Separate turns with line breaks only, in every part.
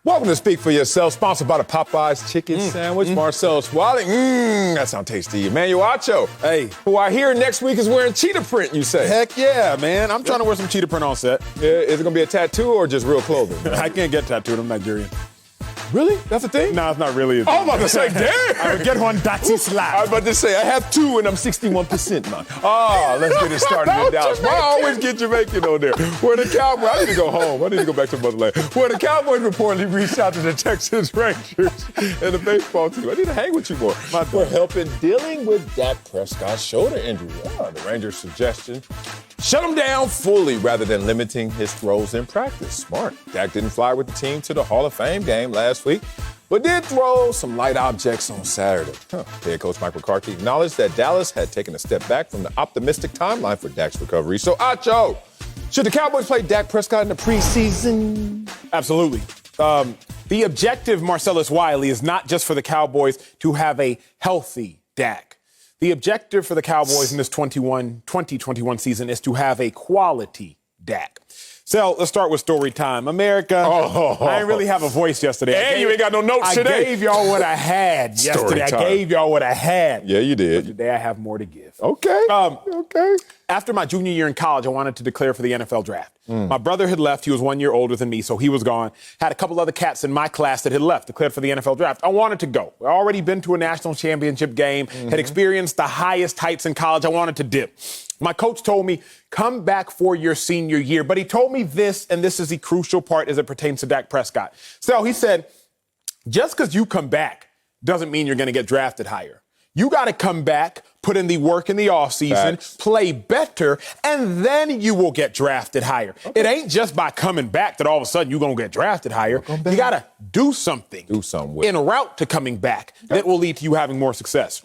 Welcome to Speak for Yourself, sponsored by the Popeyes Chicken Sandwich. Marcellus Wiley, that sounds tasty. Emmanuel Acho,
hey,
who I hear next week is wearing cheetah print, you say?
Heck yeah, man. I'm trying to wear some cheetah print on set.
Yeah, is it going to be a tattoo or just real clothing?
I can't get tattooed. I'm Nigerian.
Really? That's a thing?
No, it's not really a thing.
I'm about to say, damn.
I would get one Dati slap.
I was about to say, I have two and I'm 61%, man. Let's get it started in Dallas. I always get Jamaican on there. Where the Cowboys, I need to go home. I need to go back to motherland. Where the Cowboys reportedly reached out to the Texas Rangers and the baseball team. I need to hang with you more. For help in dealing with Dak Prescott's shoulder injury. The Rangers' suggestion, shut him down fully rather than limiting his throws in practice. Smart. Dak didn't fly with the team to the Hall of Fame game last week, but did throw some light objects on Saturday. Head coach Mike McCarthy acknowledged that Dallas had taken a step back from the optimistic timeline for Dak's recovery. So, Acho, should the Cowboys play Dak Prescott in the preseason?
Absolutely. The objective, Marcellus Wiley, is not just for the Cowboys to have a healthy Dak. The objective for the Cowboys in this 2021 season is to have a quality Dak. So let's start with story time. America, I didn't really have a voice yesterday.
And you ain't got no notes today.
I gave y'all what I had yesterday. I gave y'all what I had.
Yeah, you did.
But today I have more to give.
Okay. Okay.
After my junior year in college, I wanted to declare for the NFL draft. My brother had left. He was 1 year older than me, so he was gone. Had a couple other cats in my class that had left, declared for the NFL draft. I wanted to go. I'd already been to a national championship game, had experienced the highest heights in college. I wanted to dip. My coach told me, come back for your senior year. But he told me this, and this is the crucial part as it pertains to Dak Prescott. So he said, just because you come back doesn't mean you're going to get drafted higher. You got to come back, put in the work in the offseason, play better, and then you will get drafted higher. Okay. It ain't just by coming back that all of a sudden you're going to get drafted higher. You got to do something en route to coming back that will lead to you having more success.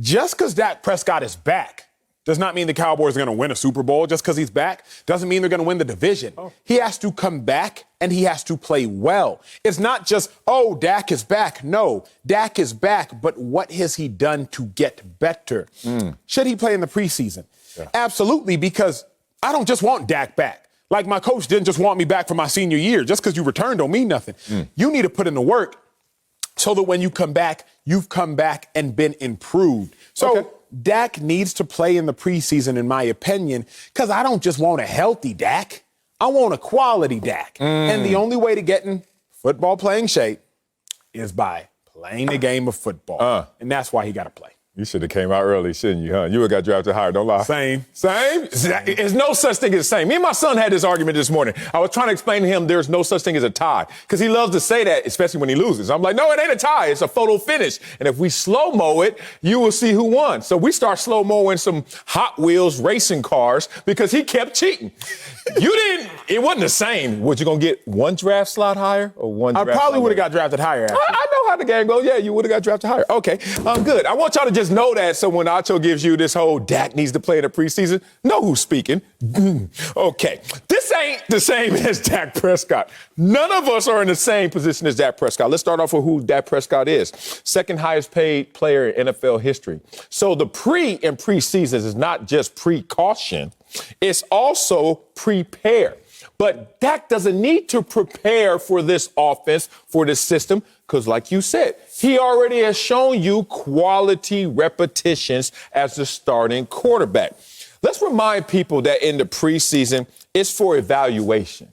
Just because Dak Prescott is back does not mean the Cowboys are going to win a Super Bowl. Just because he's back doesn't mean they're going to win the division. He has to come back, and he has to play well. It's not just, Dak is back. No, Dak is back, but what has he done to get better? Should he play in the preseason? Yeah. Absolutely, because I don't just want Dak back. Like my coach didn't just want me back for my senior year. Just because you returned don't mean nothing. You need to put in the work so that when you come back, you've come back and been improved. So Dak needs to play in the preseason, in my opinion, because I don't just want a healthy Dak. I want a quality Dak. And the only way to get in football playing shape is by playing the game of football. And that's why he got to play.
You should have came out early, shouldn't you, huh? You would have got drafted higher, don't lie.
Same?
There's no such thing as same. Me and my son had this argument this morning. I was trying to explain to him there's no such thing as a tie, because he loves to say that, especially when he loses. I'm like, no, it ain't a tie. It's a photo finish. And if we slow-mo it, you will see who won. So we start slow-moing some Hot Wheels racing cars because he kept cheating. It wasn't the same. Was you going to get one draft slot higher or one draft
I probably would have got drafted higher.
I know how the game goes. Yeah, you would have got drafted higher. Okay, good. I want y'all to just know that, so when Acho gives you this whole Dak needs to play in the preseason, know who's speaking. Okay, this ain't the same as Dak Prescott. None of us are in the same position as Dak Prescott. Let's start off with who Dak Prescott is. Second highest paid player in NFL history. So the pre and preseason is not just precaution. It's also prepare. But Dak doesn't need to prepare for this offense, for this system, because like you said, he already has shown you quality repetitions as the starting quarterback. Let's remind people that in the preseason, it's for evaluation.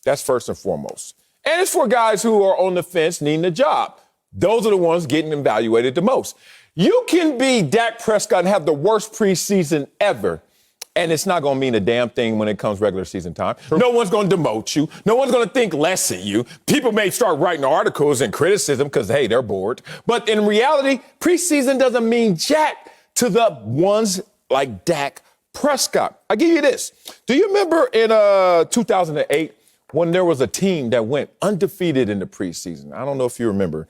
That's first and foremost. And it's for guys who are on the fence needing a job. Those are the ones getting evaluated the most. You can be Dak Prescott and have the worst preseason ever, and it's not going to mean a damn thing when it comes regular season time. No one's going to demote you. No one's going to think less of you. People may start writing articles and criticism because, hey, they're bored. But in reality, preseason doesn't mean jack to the ones like Dak Prescott. I give you this. Do you remember in 2008 when there was a team that went undefeated in the preseason? I don't know if you remember.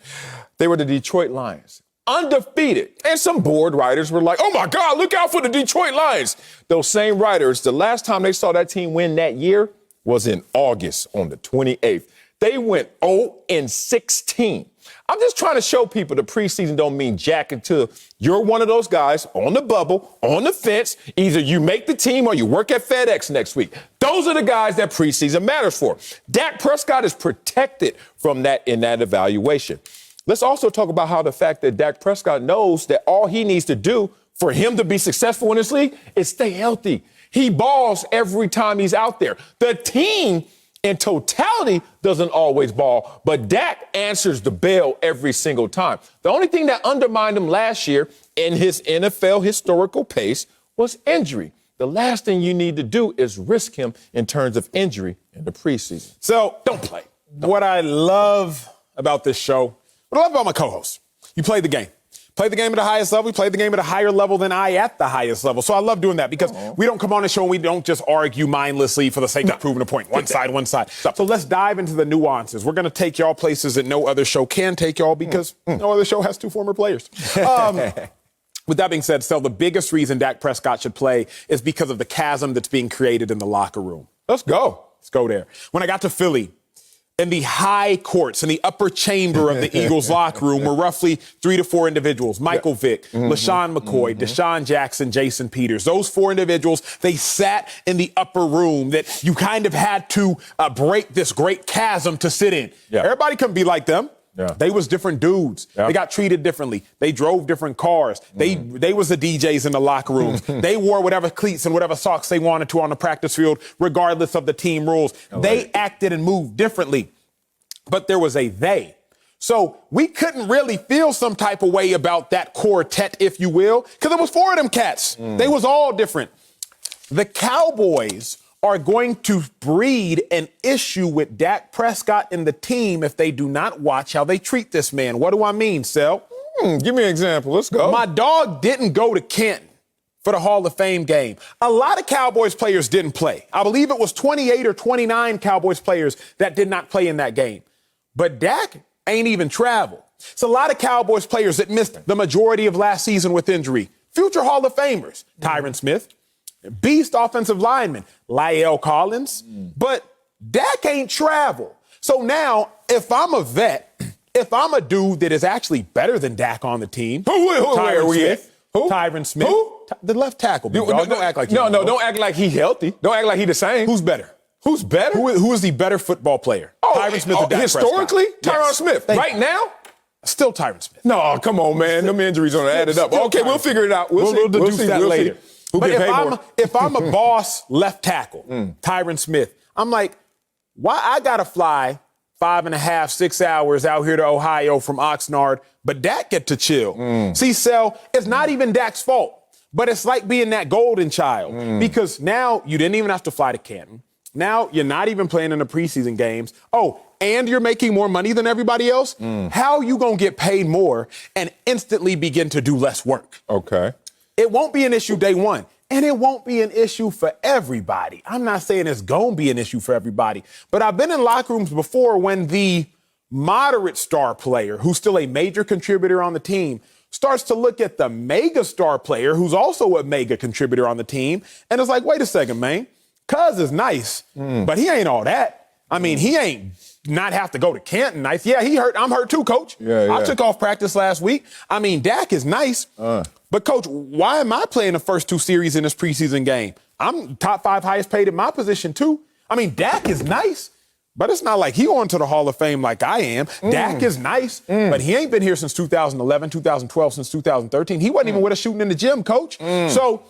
They were the Detroit Lions. Undefeated. And some board writers were like, oh, my God, look out for the Detroit Lions. Those same writers, the last time they saw that team win that year was in August on the 28th. They went 0-16. I'm just trying to show people the preseason don't mean jack until you're one of those guys on the bubble, on the fence. Either you make the team or you work at FedEx next week. Those are the guys that preseason matters for. Dak Prescott is protected from that in that evaluation. Let's also talk about how the fact that Dak Prescott knows that all he needs to do for him to be successful in this league is stay healthy. He balls every time he's out there. The team in totality doesn't always ball, but Dak answers the bell every single time. The only thing that undermined him last year in his NFL historical pace was injury. The last thing you need to do is risk him in terms of injury in the preseason.
So don't play. What I love about this show, what I love about my co-host, you play the game. Play the game at the highest level. We play the game at a higher level than I at the highest level. So I love doing that because we don't come on the show and we don't just argue mindlessly for the sake of proving a point. One side. So let's dive into the nuances. We're going to take y'all places that no other show can take y'all because no other show has two former players. With that being said, Stel, the biggest reason Dak Prescott should play is because of the chasm that's being created in the locker room.
Let's go.
Let's go there. When I got to Philly, in the high courts, in the upper chamber of the Eagles locker room were roughly 3 to 4 individuals. Michael Vick, LaShawn McCoy, Deshaun Jackson, Jason Peters. Those 4 individuals, they sat in the upper room that you kind of had to break this great chasm to sit in. Everybody couldn't be like them. They was different dudes. They got treated differently. They drove different cars. They was the DJs in the locker rooms. They wore whatever cleats and whatever socks they wanted to on the practice field, regardless of the team rules. They acted and moved differently. But there was a they. So we couldn't really feel some type of way about that quartet, if you will, because it was 4 of them cats. They was all different. The Cowboys are going to breed an issue with Dak Prescott and the team if they do not watch how they treat this man. What do I mean, Sel?
Give me an example. Let's go.
My dog didn't go to Canton for the Hall of Fame game. A lot of Cowboys players didn't play. I believe it was 28 or 29 Cowboys players that did not play in that game. But Dak ain't even traveled. It's a lot of Cowboys players that missed the majority of last season with injury. Future Hall of Famers, Tyron Smith, beast offensive lineman, La'el Collins, but Dak ain't travel. So now, if I'm a vet, if I'm a dude that is actually better than Dak on the team, Tyron Smith, the left tackle. Don't act like
don't act like he's healthy. Don't act like he's the same.
Who's better?
Who's better?
Who is the better football player? Tyron Smith or Dak
historically,
Prescott?
Tyron Smith. Right now?
Still Tyron Smith.
No, come on, man. Them injuries don't add it up. Okay, we'll figure it out. We'll deduce that later.
But if I'm a boss left tackle, Tyron Smith, I'm like, why I gotta fly 5.5, 6 hours out here to Ohio from Oxnard, but Dak get to chill. See, Sel, it's not even Dak's fault, but it's like being that golden child because now you didn't even have to fly to Canton. Now you're not even playing in the preseason games. Oh, and you're making more money than everybody else? How you gonna get paid more and instantly begin to do less work?
Okay.
It won't be an issue day one, and it won't be an issue for everybody. I'm not saying it's going to be an issue for everybody, but I've been in locker rooms before when the moderate star player, who's still a major contributor on the team, starts to look at the mega star player, who's also a mega contributor on the team, and it's like, wait a second, man. Cuz is nice, but he ain't all that. I mean, he ain't not have to go to Canton nice. Yeah, he hurt. I'm hurt too, Coach. I took off practice last week. I mean, Dak is nice. But, Coach, why am I playing the first 2 series in this preseason game? I'm top 5 highest paid in my position, too. I mean, Dak is nice, but it's not like he going to the Hall of Fame like I am. Dak is nice, but he ain't been here since 2011, 2012, since 2013. He wasn't even with us shooting in the gym, Coach. So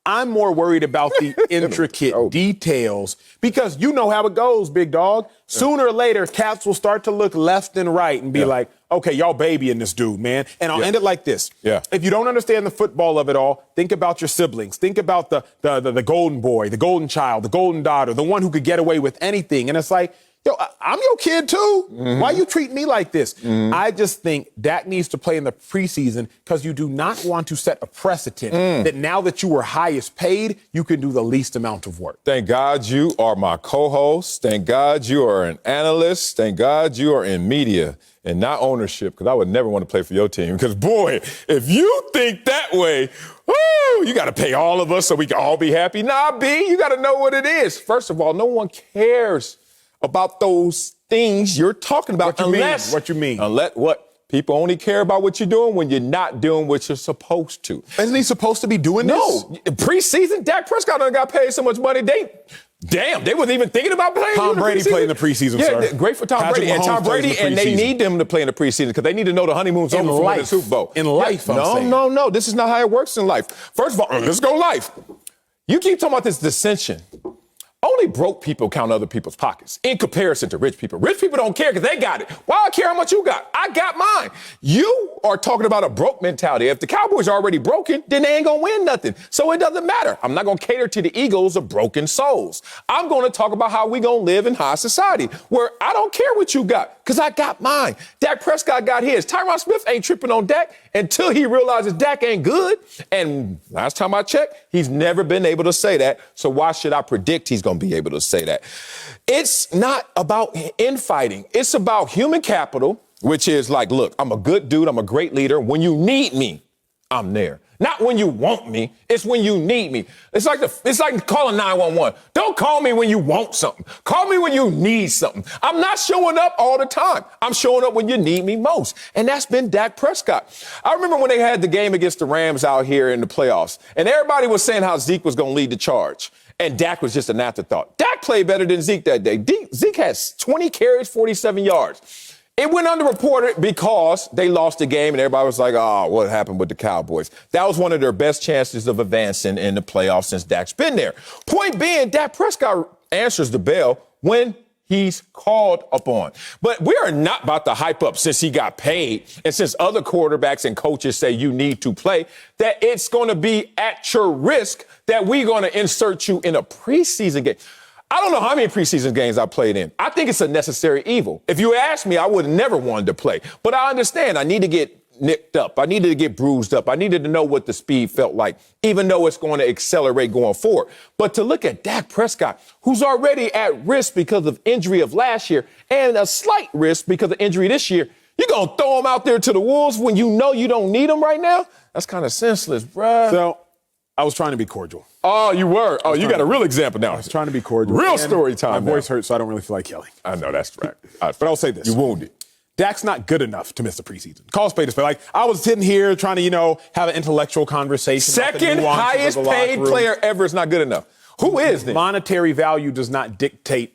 I'm more worried about the intricate details because you know how it goes, big dog. Sooner or later, cats will start to look left and right and be like, okay, y'all babying this dude, man. And I'll end it like this. If you don't understand the football of it all, think about your siblings. Think about the golden boy, the golden child, the golden daughter, the one who could get away with anything. And it's like, yo, I'm your kid too. Why you treat me like this? I just think Dak needs to play in the preseason because you do not want to set a precedent that now that you are highest paid, you can do the least amount of work.
Thank God you are my co-host. Thank God you are an analyst. Thank God you are in media and not ownership, because I would never want to play for your team. Because, boy, if you think that way, woo, you got to pay all of us so we can all be happy. Nah, B, you got to know what it is. First of all, no one cares about those things you're talking about.
What you mean?
Unless what? People only care about what you're doing when you're not doing what you're supposed to.
Isn't he supposed to be doing this?
No. Preseason, Dak Prescott done got paid so much money, they wasn't even thinking about playing.
Tom Brady played in the preseason,
yeah,
sir.
Great for Tom
Patrick
Brady. And Tom
Mahomes plays in
Brady,
the
and they
preseason.
need them to play in the preseason because they need to know the honeymoon's over for winning the Super Bowl.
In life, I'm saying.
No. This is not how it works in life. First of all, let's go life. You keep talking about this dissension. Only broke people count other people's pockets in comparison to rich people. Rich people don't care because they got it. Why I care how much you got? I got mine. You are talking about a broke mentality. If the Cowboys are already broken, then they ain't going to win nothing. So it doesn't matter. I'm not going to cater to the egos of broken souls. I'm going to talk about how we going to live in high society where I don't care what you got because I got mine. Dak Prescott got his. Tyron Smith ain't tripping on Dak until he realizes Dak ain't good. And last time I checked, he's never been able to say that. So why should I predict he's going to be able to say that? It's not about infighting. It's about human capital, which is like, look, I'm a good dude. I'm a great leader. When you need me, I'm there. Not when you want me. It's when you need me. It's like calling 911. Don't call me when you want something. Call me when you need something. I'm not showing up all the time. I'm showing up when you need me most. And that's been Dak Prescott. I remember when they had the game against the Rams out here in the playoffs, and everybody was saying how Zeke was going to lead the charge. And Dak was just an afterthought. Dak played better than Zeke that day. Zeke has 20 carries, 47 yards. It went underreported because they lost the game and everybody was like, oh, what happened with the Cowboys? That was one of their best chances of advancing in the playoffs since Dak's been there. Point being, Dak Prescott answers the bell when he's called upon. But we are not about to hype up since he got paid and since other quarterbacks and coaches say you need to play, that it's going to be at your risk that we're going to insert you in a preseason game. I don't know how many preseason games I played in. I think it's a necessary evil. If you ask me, I would have never wanted to play. But I understand I need to get nicked up. I needed to get bruised up. I needed to know what the speed felt like, even though it's going to accelerate going forward. But to look at Dak Prescott, who's already at risk because of injury of last year and a slight risk because of injury this year, you're going to throw him out there to the wolves when you know you don't need him right now? That's kind of senseless, bruh.
So I was trying to be cordial.
Oh, you were? Oh, you got a real example now.
I was trying to be cordial.
Real story time.
My voice hurts, so I don't really feel like yelling.
I know, that's right.
But I'll say this.
You wounded.
Dak's not good enough to miss the preseason. Call spade a spade. Like, I was sitting here trying to, have an intellectual conversation.
Second highest paid player ever is not good enough. Who is then?
Monetary value does not dictate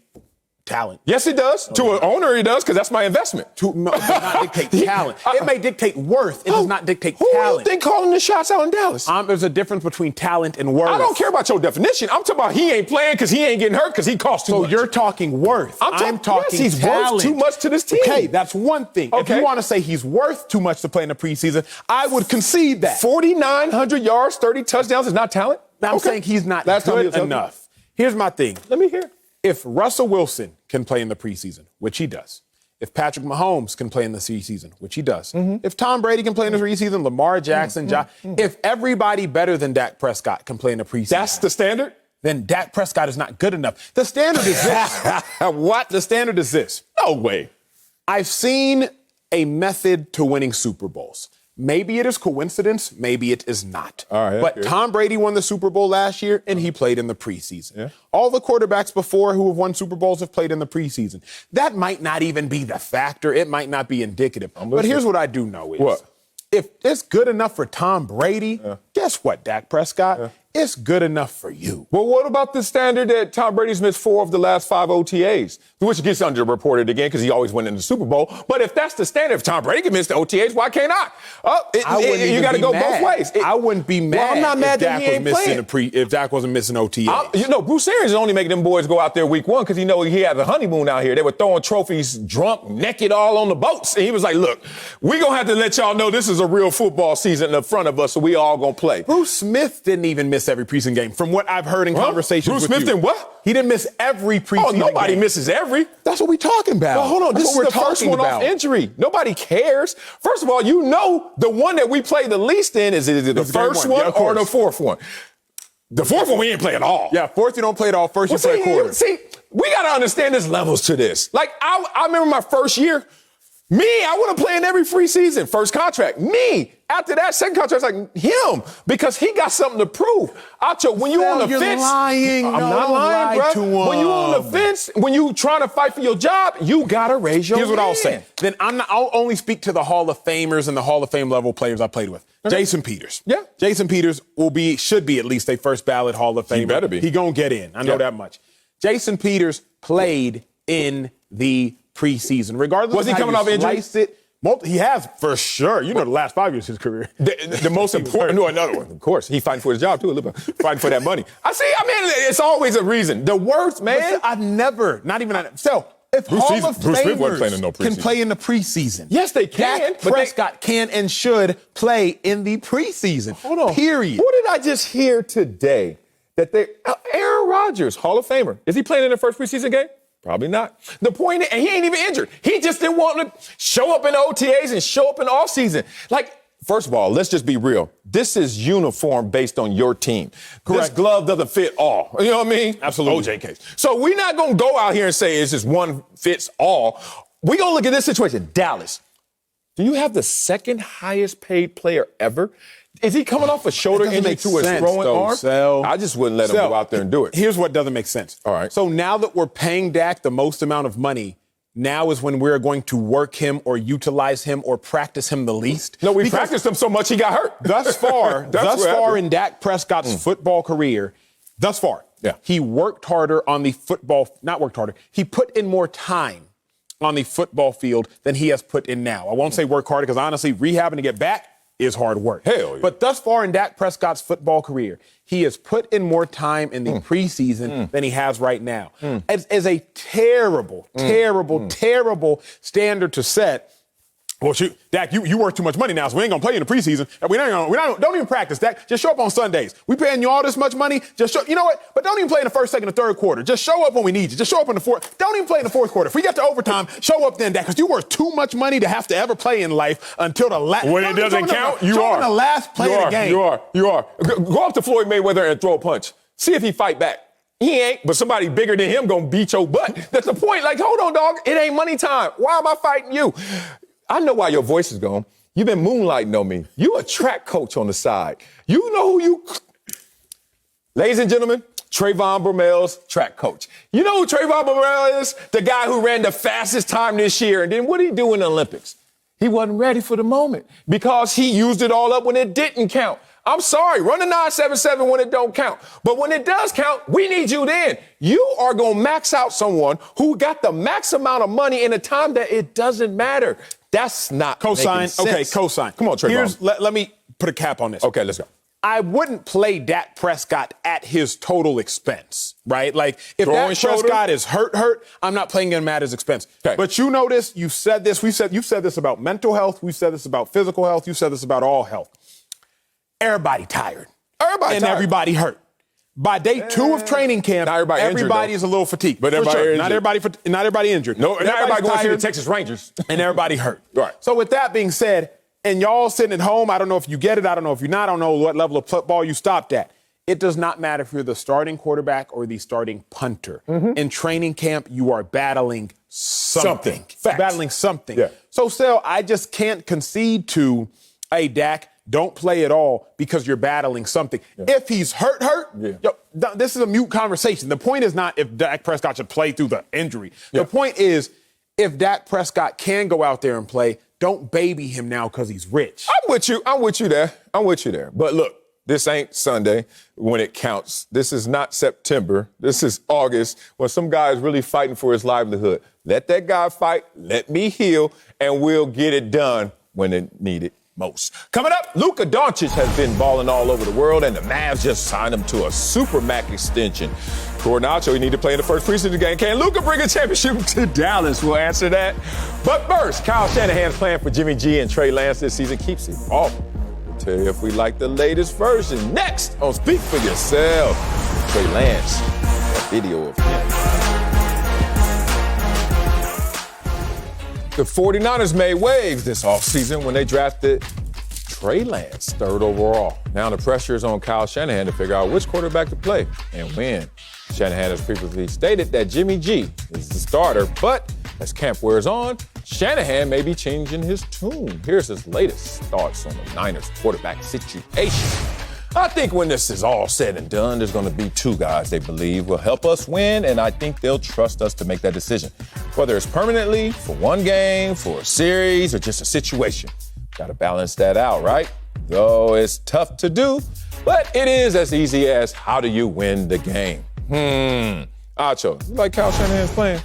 talent.
Yes, it does. To an owner, it does, because that's my investment.
No, it does not dictate talent. It may dictate worth. It does not dictate talent.
Who do you think calling the shots out in Dallas?
There's a difference between talent and worth.
I don't care about your definition. I'm talking about he ain't playing because he ain't getting hurt because he costs too much.
So you're talking worth. I'm talking
yes, he's
talent.
worth too much to this team.
Okay, that's one thing.
Okay.
If you want to say he's worth too much to play in the preseason, I would concede that.
4,900 yards, 30 touchdowns is not talent?
Now, I'm saying he's not good enough. Here's my thing.
Let me hear.
If Russell Wilson can play in the preseason, which he does, if Patrick Mahomes can play in the preseason, which he does, if Tom Brady can play in the preseason, Lamar Jackson, if everybody better than Dak Prescott can play in the preseason.
That's the standard?
Then Dak Prescott is not good enough. The standard is this.
What?
The standard is this.
No way.
I've seen a method to winning Super Bowls. Maybe it is coincidence. Maybe it is not.
All right,
but Tom Brady won the Super Bowl last year, and he played in the preseason.
Yeah.
All the quarterbacks before who have won Super Bowls have played in the preseason. That might not even be the factor. It might not be indicative. But here's what I do know is,
what?
If it's good enough for Tom Brady, guess what, Dak Prescott? It's good enough for you.
Well, what about the standard that Tom Brady's missed 4 of the last 5 OTAs, which gets underreported again because he always went in the Super Bowl. But if that's the standard, if Tom Brady can miss the OTAs, why can't I? You got to go both ways.
I wouldn't be mad.
Well, I'm not mad that he ain't playing.
If Dak wasn't missing OTAs.
Bruce Arians is only making them boys go out there week 1 because he had a honeymoon out here. They were throwing trophies drunk, naked, all on the boats. And he was like, look, we're going to have to let y'all know this is a real football season in front of us, so we all going to play.
Bruce Smith didn't even miss every preseason game, from what I've heard in conversations with you.
Bruce Smith didn't what?
He didn't miss every preseason game.
Oh, nobody misses every.
That's what we're talking about.
Well, hold on. This is the first one off injury. Nobody cares. First of all, the one that we play the least in is it the first one or the fourth one? The fourth one we ain't play at all.
Yeah, fourth you don't play at all. First you play a quarter.
See, we got to understand there's levels to this. Like, I remember my first year, Me, I want to play in every free season. First contract. Me. After that, second contract, it's like him because he got something to prove. Acho, when you on the
you're
fence,
lying.
I'm not lying, bro. When you on the fence, when you trying to fight for your job, you gotta raise your
Here's what I'll
hand.
say. Then I'll only speak to the Hall of Famers and the Hall of Fame level players I played with.
Okay.
Jason Peters.
Yeah.
Jason Peters should be at least a first ballot Hall of Famer.
He better be.
He gonna get in. I know that much. Jason Peters played in the preseason, regardless.
Was
of
he
how
coming
you
off injury?
slice it. He has, for sure. You know, the last 5 years of his career.
The most important, no, another one. Of course, he fighting for his job too, a little bit, fighting for that money. I mean, it's always a reason. The worst, man.
I've never, not even. So if
Bruce
Hall of
Smith wasn't playing in no
Famers can
preseason.
play in the preseason,
Yes, they can.
Dak Prescott can and should play in the preseason.
Hold on.
Period.
What did I just hear today? That Aaron Rodgers, Hall of Famer, is he playing in the first preseason game? Probably not. The point is, and he ain't even injured. He just didn't want to show up in OTAs and show up in the offseason. Like, first of all, let's just be real. This is uniform based on your team.
Correct.
This glove doesn't fit all. You know what I mean?
Absolutely.
OJ case. So we're not going to go out here and say it's just one fits all. We're going to look at this situation. Dallas. Do you have the second highest paid player ever? Is he coming off a shoulder injury to his throwing arm? I just wouldn't let him go out there and do it.
Here's what doesn't make sense.
All right.
So now that we're paying Dak the most amount of money, now is when we're going to work him or utilize him or practice him the least.
No, we practiced him so much he got hurt.
Thus far in Dak Prescott's football career, he worked harder on the he put in more time on the football field than he has put in now. I won't say work harder because honestly, rehabbing to get back is hard work.
Hell yeah.
But thus far in Dak Prescott's football career, he has put in more time in the preseason than he has right now. As a terrible standard to set. Well, shoot, Dak, you worth too much money now, so we ain't gonna play you in the preseason. Don't even practice, Dak. Just show up on Sundays. We paying you all this much money. Just show. You know what? But don't even play in the first, second, and third quarter. Just show up when we need you. Just show up in the fourth. Don't even play in the fourth quarter. If we get to overtime, show up then, Dak, because you worth too much money to have to ever play in life until the last.
When it doesn't count, you are
the last play of the game.
You are. Go up to Floyd Mayweather and throw a punch. See if he fight back. He ain't, but somebody bigger than him gonna beat your butt. That's the point. Like, hold on, dog. It ain't money time. Why am I fighting you? I know why your voice is gone. You've been moonlighting on me. You a track coach on the side. You know who you... Ladies and gentlemen, Trayvon Brumel's track coach. You know who Trayvon Brumel is? The guy who ran the fastest time this year. And then what did he do in the Olympics? He wasn't ready for the moment because he used it all up when it didn't count. I'm sorry, run the 977 when it don't count. But when it does count, we need you then. You are going to max out someone who got the max amount of money in a time that it doesn't matter. That's not
Cosign.
making sense.
Okay, cosign.
Come on, Trayvon.
Let me put a cap on this.
Okay, let's go.
I wouldn't play Dak Prescott at his total expense, right? Like, if
Throwing
Dak
shoulder?
Prescott is hurt, I'm not playing him at his expense.
Okay.
But you notice, you've said this about mental health, we've said this about physical health, you've said this about all health. Everybody tired. Everybody hurt. By day 2 of training camp,
not everybody
is a little fatigued.
But everybody injured.
Not everybody injured.
No, not everybody going to see the
tired,
Texas Rangers.
and everybody hurt.
Right.
So with that being said, and y'all sitting at home, I don't know if you get it, I don't know if you're not, I don't know what level of football you stopped at. It does not matter if you're the starting quarterback or the starting punter. In training camp, you are battling something.
Facts.
Battling something.
Yeah.
So still, I just can't concede to, hey, Dak, don't play at all because you're battling something. Yeah. If he's hurt, this is a mute conversation. The point is not if Dak Prescott should play through the injury.
Yeah.
The point is, if Dak Prescott can go out there and play, don't baby him now because he's rich.
I'm with you there. But look, this ain't Sunday when it counts. This is not September. This is August when some guy is really fighting for his livelihood. Let that guy fight. Let me heal, and we'll get it done when it needed most. Coming up, Luka Doncic has been balling all over the world, and the Mavs just signed him to a super max extension. Cornacho, he need to play in the first preseason game. Can Luka bring a championship to Dallas? We'll answer that. But first, Kyle Shanahan's plan for Jimmy G and Trey Lance this season keeps evolving. We'll tell you if we like the latest version. Next on Speak for Yourself, Trey Lance, a video of him. The 49ers made waves this offseason when they drafted Trey Lance, 3rd overall. Now the pressure is on Kyle Shanahan to figure out which quarterback to play and when. Shanahan has previously stated that Jimmy G is the starter, but as camp wears on, Shanahan may be changing his tune. Here's his latest thoughts on the Niners quarterback situation. I think when this is all said and done, there's going to be two guys they believe will help us win, and I think they'll trust us to make that decision. Whether it's permanently, for one game, for a series, or just a situation. Got to balance that out, right? Though it's tough to do, but it is as easy as how do you win the game? Acho, you like Kyle Shanahan's plan?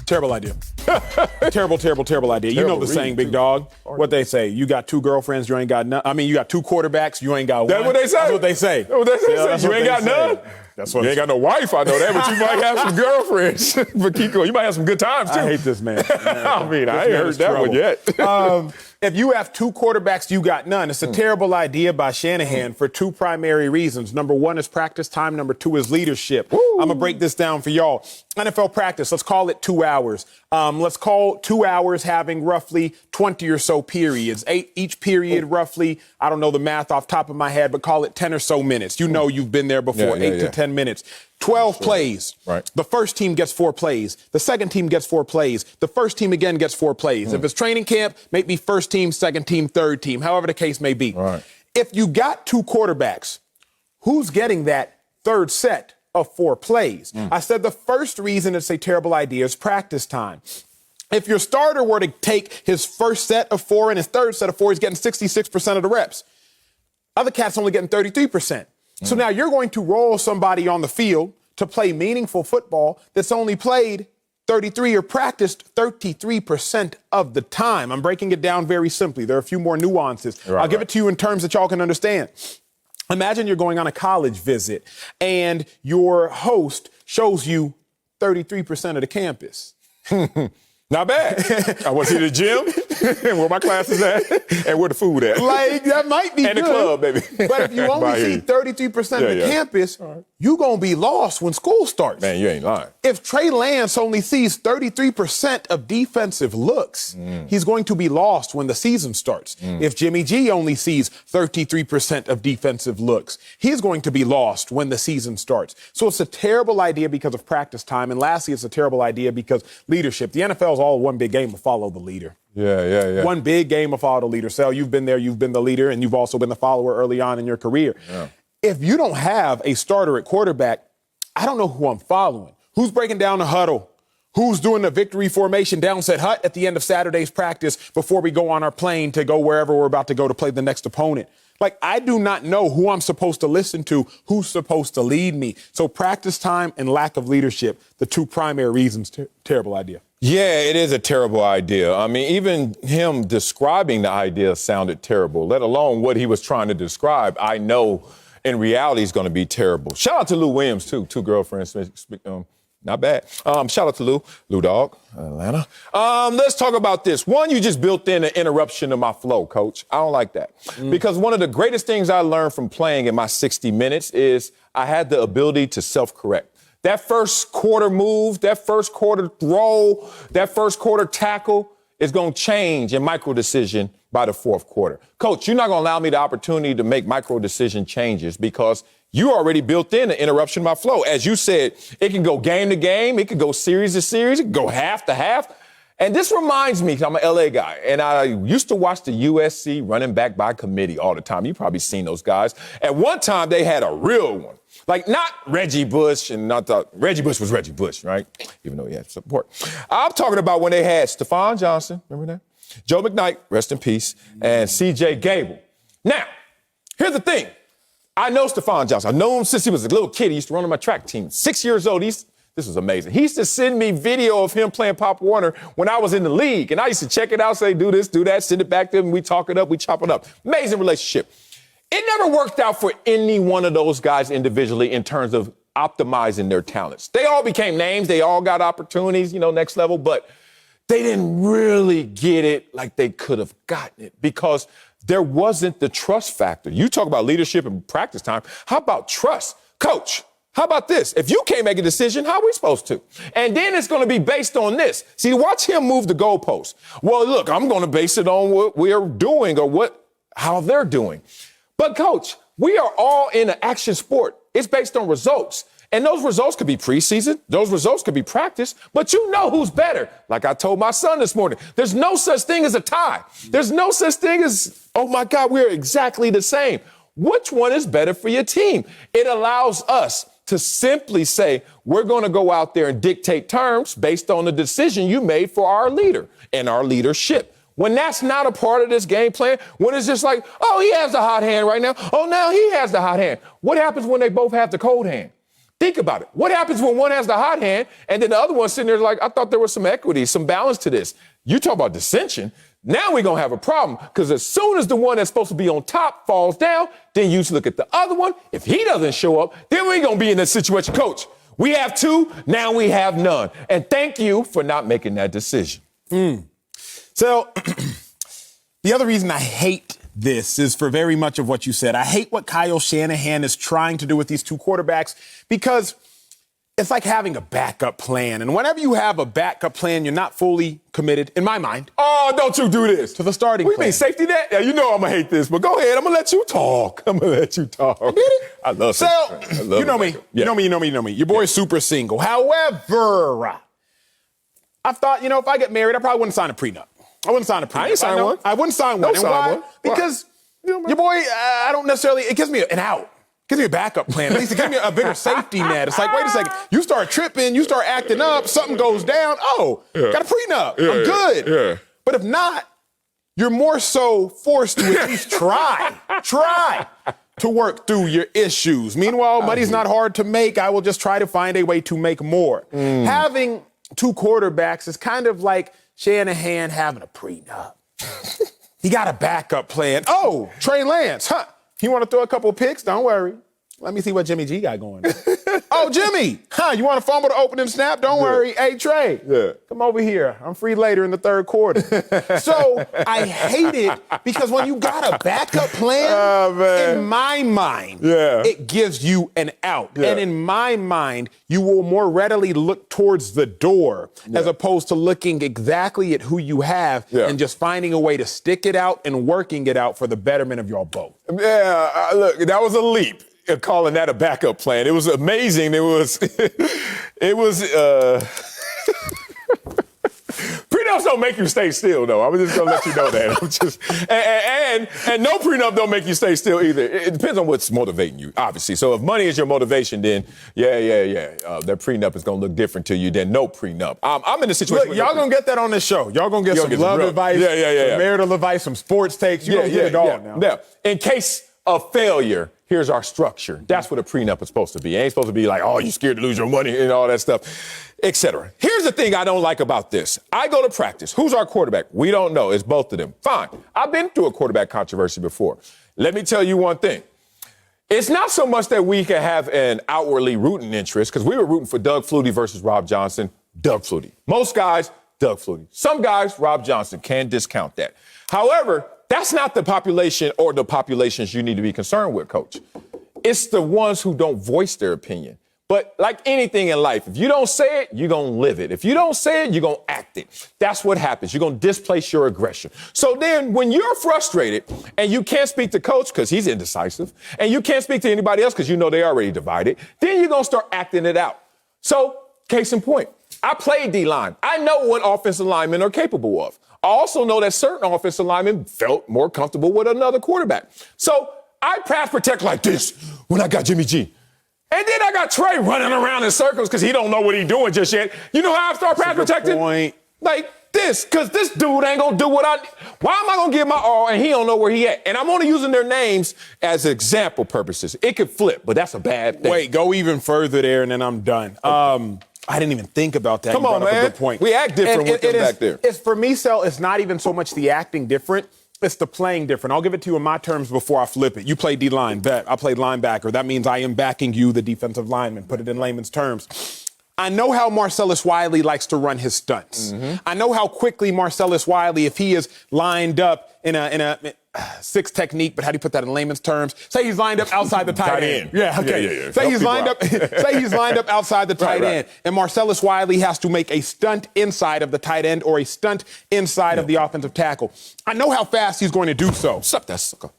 Terrible idea. Terrible idea. You know the saying, big dog. What they say, you got two girlfriends, you ain't got none. I mean, you got two quarterbacks, you ain't got one.
That's what they say.
That's what they say.
That's what they say.
That's
you
what
ain't
they
got
say.
none?
That's what
you ain't got no wife, I know that, but you might have some girlfriends. But keep going. You might have some good times, too.
I hate this man.
I mean, I ain't heard that one yet.
If you have two quarterbacks, you got none. It's a terrible idea by Shanahan for two primary reasons. Number one is practice time. Number two is leadership. I'm going to break this down for y'all. NFL practice, let's call it 2 hours. Let's call 2 hours having roughly 20 or so periods. Each period roughly, I don't know the math off top of my head, but call it 10 or so minutes. You know you've been there before, 8 to 10 minutes. 12 plays.
Right.
The first team gets 4 plays. The second team gets 4 plays. The first team again gets 4 plays. If it's training camp, maybe first team, second team, third team, however the case may be.
Right.
If you got two quarterbacks, who's getting that third set of 4 plays? I said the first reason it's a terrible idea is practice time. If your starter were to take his first set of 4 and his third set of 4, he's getting 66% of the reps. Other cat's only getting 33%. So now you're going to roll somebody on the field to play meaningful football that's only played 33 or practiced 33% of the time. I'm breaking it down very simply. There are a few more nuances. I'll give it to you in terms that y'all can understand. Imagine you're going on a college visit and your host shows you 33% of the campus.
Not bad. I went to the gym, and where my class is at, and where the food at.
Like, that might be
and
good.
the club, baby.
But if you only see 33% of the campus, you're going to be lost when school starts.
Man, you ain't lying.
If Trey Lance only sees 33% of defensive looks, he's going to be lost when the season starts. If Jimmy G only sees 33% of defensive looks, he's going to be lost when the season starts. So it's a terrible idea because of practice time. And lastly, it's a terrible idea because leadership. The NFL is all one big game of follow the leader.
Yeah.
One big game of follow the leader. Sal, you've been there, you've been the leader, and you've also been the follower early on in your career.
Yeah.
If you don't have a starter at quarterback, I don't know who I'm following. Who's breaking down the huddle? Who's doing the victory formation downset hut at the end of Saturday's practice before we go on our plane to go wherever we're about to go to play the next opponent? Like, I do not know who I'm supposed to listen to, who's supposed to lead me. So practice time and lack of leadership, the two primary reasons, terrible idea.
Yeah, it is a terrible idea. I mean, even him describing the idea sounded terrible, let alone what he was trying to describe. I know in reality is going to be terrible. Shout out to Lou Williams, too. 2 girlfriends. Not bad. Shout out to Lou Dog, Atlanta. Let's talk about this. One, you just built in an interruption to my flow, Coach. I don't like that. Because one of the greatest things I learned from playing in my 60 minutes is I had the ability to self-correct. That first quarter move, that first quarter throw, that first quarter tackle is going to change in micro-decision by the fourth quarter. Coach, you're not going to allow me the opportunity to make micro-decision changes because you already built in an interruption to my flow. As you said, it can go game to game. It can go series to series. It can go half to half. And this reminds me, I'm an LA guy, and I used to watch the USC running back by committee all the time. You've probably seen those guys. At one time, they had a real one. Like, not Reggie Bush, and not the Reggie Bush was Reggie Bush, right? Even though he had support. I'm talking about when they had Stephon Johnson, remember that? Joe McKnight, rest in peace, and C.J. Gable. Now, here's the thing. I know Stephon Johnson. I know him since he was a little kid. He used to run on my track team. 6 years old. This was amazing. He used to send me video of him playing Pop Warner when I was in the league. And I used to check it out, say, do this, do that, send it back to him. We talk it up, we chop it up. Amazing relationship. It never worked out for any one of those guys individually in terms of optimizing their talents. They all became names. They all got opportunities, next level. But they didn't really get it like they could have gotten it because there wasn't the trust factor. You talk about leadership and practice time. How about trust? Coach, how about this? If you can't make a decision, how are we supposed to? And then it's going to be based on this. See, watch him move the goalpost. Well, look, I'm going to base it on what we're doing or how they're doing. But, Coach, we are all in an action sport. It's based on results. And those results could be preseason. Those results could be practice. But you know who's better. Like I told my son this morning, there's no such thing as a tie. There's no such thing as, oh, my God, we're exactly the same. Which one is better for your team? It allows us to simply say, we're going to go out there and dictate terms based on the decision you made for our leader and our leadership. When that's not a part of this game plan, when it's just like, oh, he has the hot hand right now. Oh, now he has the hot hand. What happens when they both have the cold hand? Think about it. What happens when one has the hot hand and then the other one's sitting there like, I thought there was some equity, some balance to this. You talk about dissension. Now we're going to have a problem because as soon as the one that's supposed to be on top falls down, then you look at the other one. If he doesn't show up, then we're going to be in this situation. Coach, we have two, now we have none. And thank you for not making that decision.
So the other reason I hate this is for very much of what you said. I hate what Kyle Shanahan is trying to do with these two quarterbacks because it's like having a backup plan. And whenever you have a backup plan, you're not fully committed, in my mind.
Oh, don't you do this.
To the starting plan.
We mean safety net? Yeah, you know I'm going to hate this, but go ahead. I'm going to let you talk.
I
get it? I love
so, you know me. Yeah. You know me. Your boy's super single. However, I thought, if I get married, I probably wouldn't sign a prenup. I wouldn't sign a prenup.
I ain't sign one.
I wouldn't sign one.
Don't sign one.
Because your boy, I don't necessarily, it gives me an out. It gives me a backup plan. At least it gives me a bigger safety net. It's like, wait a second. You start tripping, you start acting up, something goes down. Oh, got a prenup. I'm good.
Yeah.
But if not, you're more so forced to at least try to work through your issues. Meanwhile, money's not hard to make. I will just try to find a way to make more. Having two quarterbacks is kind of like Shanahan having a prenup. He got a backup plan. Oh, Trey Lance, You want to throw a couple of picks? Don't worry. Let me see what Jimmy G got going. Oh, Jimmy, you want to fumble the opening snap? Don't worry. Hey, Trey, come over here. I'm free later in the third quarter. So I hate it because when you got a backup plan, in my mind, it gives you an out. Yeah. And in my mind, you will more readily look towards the door as opposed to looking exactly at who you have and just finding a way to stick it out and working it out for the betterment of y'all both.
Yeah, look, that was a leap. Calling that a backup plan. It was amazing. It was prenups don't make you stay still, though. I'm just gonna let you know that. And no prenup don't make you stay still either. It depends on what's motivating you, obviously. So if money is your motivation, then that prenup is gonna look different to you than no prenup. I'm in a situation.
Look, y'all gonna get that on this show. Y'all gonna get some love advice, some marital advice, some sports takes. You gonna get it all now.
Yeah. In case of failure, here's our structure. That's what a prenup is supposed to be. It ain't supposed to be like, oh, you scared to lose your money and all that stuff, et cetera. Here's the thing I don't like about this. I go to practice. Who's our quarterback? We don't know. It's both of them. Fine. I've been through a quarterback controversy before. Let me tell you one thing. It's not so much that we can have an outwardly rooting interest, because we were rooting for Doug Flutie versus Rob Johnson. Doug Flutie. Most guys, Doug Flutie. Some guys, Rob Johnson. Can't discount that. However, that's not the population or the populations you need to be concerned with, Coach. It's the ones who don't voice their opinion. But like anything in life, if you don't say it, you're going to live it. If you don't say it, you're going to act it. That's what happens. You're going to displace your aggression. So then when you're frustrated and you can't speak to Coach because he's indecisive, and you can't speak to anybody else because you know they're already divided, then you're going to start acting it out. So case in point, I played D-line. I know what offensive linemen are capable of. I also know that certain offensive linemen felt more comfortable with another quarterback. So I pass protect like this when I got Jimmy G. And then I got Trey running around in circles because he don't know what he's doing just yet. You know how I start pass protecting? Like this, because this dude ain't going to do what I... Why am I going to give my all and he don't know where he at? And I'm only using their names as example purposes. It could flip, but that's a bad thing.
Wait, go even further there and then I'm done. I didn't even think about that.
Come on, man.
Good point.
We act different with them back there.
It's for me, Sel, it's not even so much the acting different. It's the playing different. I'll give it to you in my terms before I flip it. You play D-line, bet. I played linebacker. That means I am backing you, the defensive lineman. Put it in layman's terms. I know how Marcellus Wiley likes to run his stunts. I know how quickly Marcellus Wiley, if he is lined up in a six technique, but how do you put that in layman's terms? Say he's lined up outside the tight end. Yeah, okay. Say he's lined up. Say he's lined up outside the tight end, and Marcellus Wiley has to make a stunt inside of the tight end or a stunt inside of the offensive tackle. I know how fast he's going to do so.
Suck that sucker.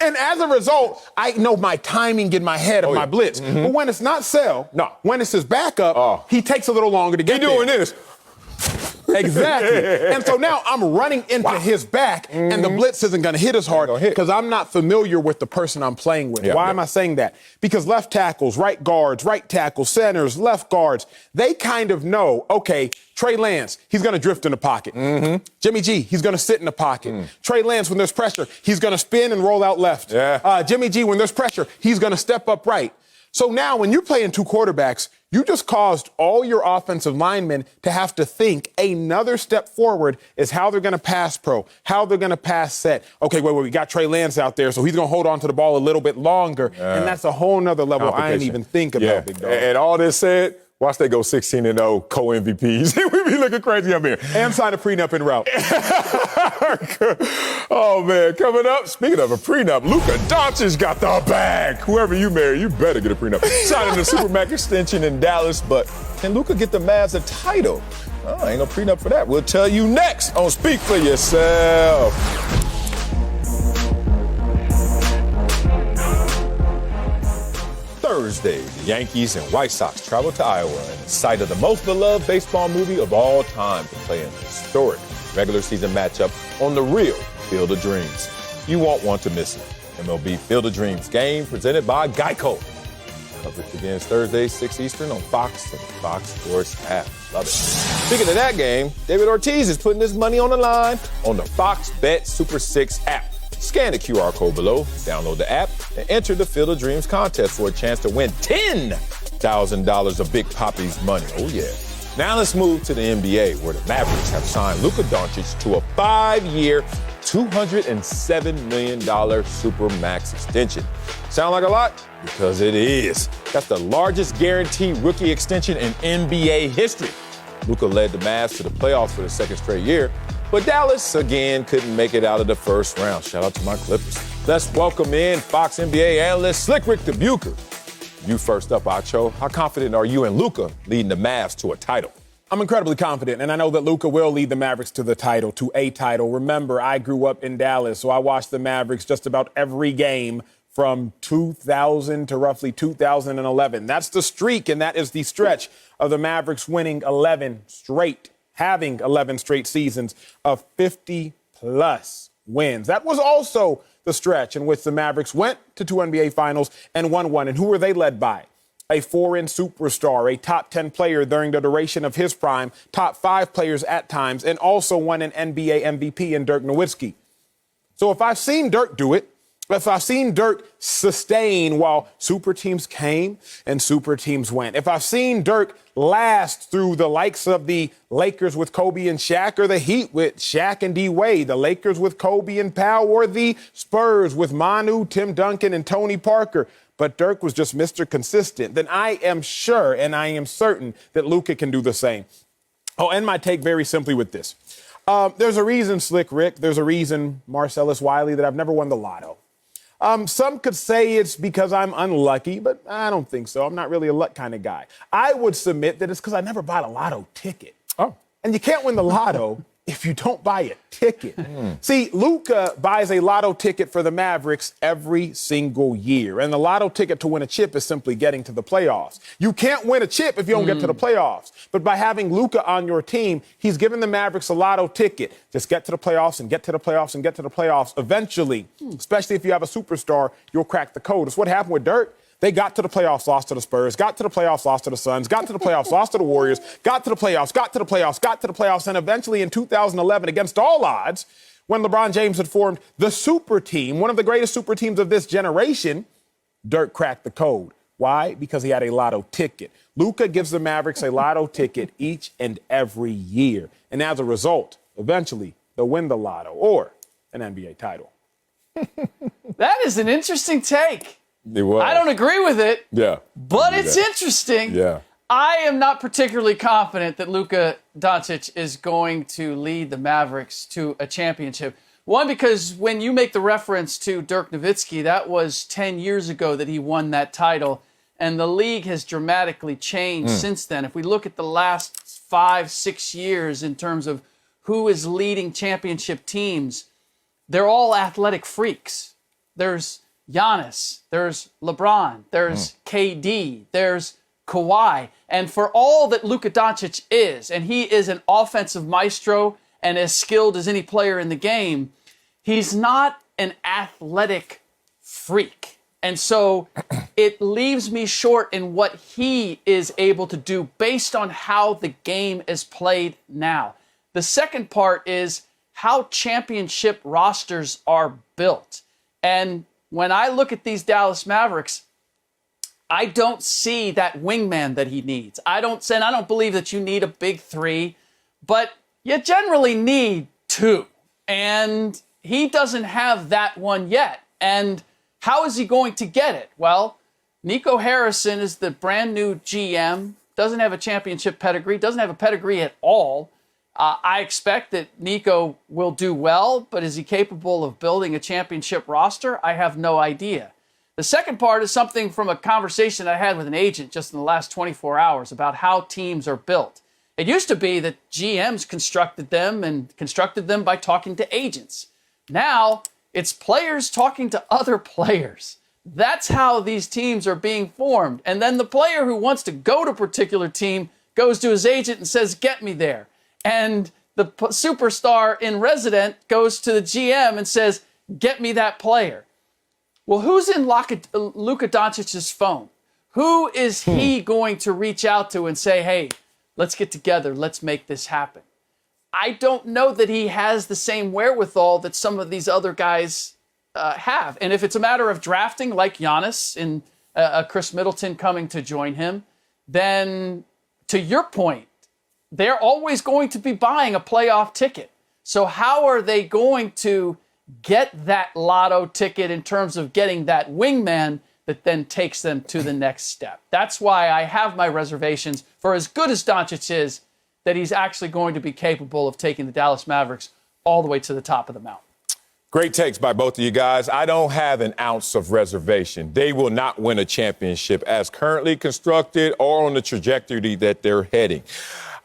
And as a result, I know my timing in my head of my blitz. But when it's not Sell, when it's his backup, he takes a little longer to get there.
doing this.
Exactly. And so now I'm running into his back, and the blitz isn't going to hit as hard because I'm not familiar with the person I'm playing with. Why am I saying that? Because left tackles, right guards, right tackles, centers, left guards, they kind of know, okay, Trey Lance, he's going to drift in the pocket. Jimmy G, he's going to sit in the pocket. Trey Lance, when there's pressure, he's going to spin and roll out left. Jimmy G, when there's pressure, he's going to step up right. So now when you're playing two quarterbacks, you just caused all your offensive linemen to have to think another step forward is how they're going to pass pro, how they're going to pass set. Okay, wait, we got Trey Lance out there, so he's going to hold on to the ball a little bit longer. And that's a whole nother level I didn't even think about, big dog.
And all this said, watch they go 16-0 co-MVPs. We be looking crazy up here.
And sign a prenup en route.
Oh, man. Coming up, speaking of a prenup, Luka Doncic got the bag. Whoever you marry, you better get a prenup. Signing the Supermax extension in Dallas, but can Luka get the Mavs a title? Oh, ain't no prenup for that. We'll tell you next on Speak for Yourself. Thursday, the Yankees and White Sox travel to Iowa in the site of the most beloved baseball movie of all time to play an historic regular season matchup on the real Field of Dreams. You won't want to miss it. MLB Field of Dreams game presented by Geico. Coverage begins Thursday, 6 Eastern on Fox and the Fox Sports app. Love it. Speaking of that game, David Ortiz is putting his money on the line on the Fox Bet Super 6 app. Scan the QR code below, download the app, and enter the Field of Dreams contest for a chance to win $10,000 of Big Papi's money. Oh, yeah. Now let's move to the NBA, where the Mavericks have signed Luka Doncic to a 5-year, $207 million Supermax extension. Sound like a lot? Because it is. That's the largest guaranteed rookie extension in NBA history. Luka led the Mavs to the playoffs for the second straight year, but Dallas, again, couldn't make it out of the first round. Shout out to my Clippers. Let's welcome in Fox NBA analyst Slick Rick DeBuker. You first up, Acho. How confident are you in Luka leading the Mavs to a title?
I'm incredibly confident, and I know that Luka will lead the Mavericks to the title, to a title. Remember, I grew up in Dallas, so I watched the Mavericks just about every game from 2000 to roughly 2011. That's the streak, and that is the stretch of the Mavericks winning 11 straight, having 11 straight seasons of 50-plus wins. That was also the stretch in which the Mavericks went to 2 NBA Finals and won one. And who were they led by? A foreign superstar, a top 10 player during the duration of his prime, top 5 players at times, and also won an NBA MVP in Dirk Nowitzki. So if I've seen Dirk do it, if I've seen Dirk sustain while super teams came and super teams went, if I've seen Dirk last through the likes of the Lakers with Kobe and Shaq, or the Heat with Shaq and D. Wade, the Lakers with Kobe and Powell, or the Spurs with Manu, Tim Duncan, and Tony Parker, but Dirk was just Mr. Consistent, then I am sure and I am certain that Luka can do the same. I'll end my take very simply with this. There's a reason, Slick Rick, there's a reason, Marcellus Wiley, that I've never won the lotto. Some could say it's because I'm unlucky, but I don't think so. I'm not really a luck kind of guy. I would submit that it's because I never bought a lotto ticket.
Oh.
And you can't win the lotto if you don't buy a ticket. See, Luka buys a lotto ticket for the Mavericks every single year. And the lotto ticket to win a chip is simply getting to the playoffs. You can't win a chip if you don't get to the playoffs. But by having Luka on your team, he's given the Mavericks a lotto ticket. Just get to the playoffs and get to the playoffs and get to the playoffs. Eventually, especially if you have a superstar, you'll crack the code. It's what happened with Dirk. They got to the playoffs, lost to the Spurs, got to the playoffs, lost to the Suns, got to the playoffs, lost to the Warriors, got to the playoffs, got to the playoffs, got to the playoffs, and eventually in 2011, against all odds, when LeBron James had formed the super team, one of the greatest super teams of this generation, Dirk cracked the code. Why? Because he had a lotto ticket. Luka gives the Mavericks a lotto ticket each and every year. And as a result, eventually, they'll win the lotto or an NBA title.
That is an interesting take.
It was.
I don't agree with it.
Yeah.
But it's interesting.
Yeah.
I am not particularly confident that Luka Doncic is going to lead the Mavericks to a championship. One, because when you make the reference to Dirk Nowitzki, that was 10 years ago that he won that title, and the league has dramatically changed since then. If we look at the last 5-6 years in terms of who is leading championship teams, they're all athletic freaks. There's Giannis, there's LeBron, there's KD, there's Kawhi. And for all that Luka Doncic is, and he is an offensive maestro and as skilled as any player in the game, he's not an athletic freak. And so it leaves me short in what he is able to do based on how the game is played now. The second part is how championship rosters are built. And when I look at these Dallas Mavericks, I don't see that wingman that he needs. I don't believe that you need a big three, but you generally need two. And he doesn't have that one yet. And how is he going to get it? Well, Nico Harrison is the brand new GM, doesn't have a championship pedigree, doesn't have a pedigree at all. I expect that Nico will do well, but is he capable of building a championship roster? I have no idea. The second part is something from a conversation I had with an agent just in the last 24 hours about how teams are built. It used to be that GMs constructed them by talking to agents. Now it's players talking to other players. That's how these teams are being formed. And then the player who wants to go to a particular team goes to his agent and says, get me there. And the superstar in resident goes to the GM and says, get me that player. Well, who's in Luka Doncic's phone? Who is he going to reach out to and say, hey, let's get together, let's make this happen? I don't know that he has the same wherewithal that some of these other guys have. And if it's a matter of drafting, like Giannis and Chris Middleton coming to join him, then to your point, they're always going to be buying a playoff ticket. So how are they going to get that lotto ticket in terms of getting that wingman that then takes them to the next step? That's why I have my reservations for as good as Doncic is, that he's actually going to be capable of taking the Dallas Mavericks all the way to the top of the mountain.
Great takes by both of you guys. I don't have an ounce of reservation. They will not win a championship as currently constructed or on the trajectory that they're heading.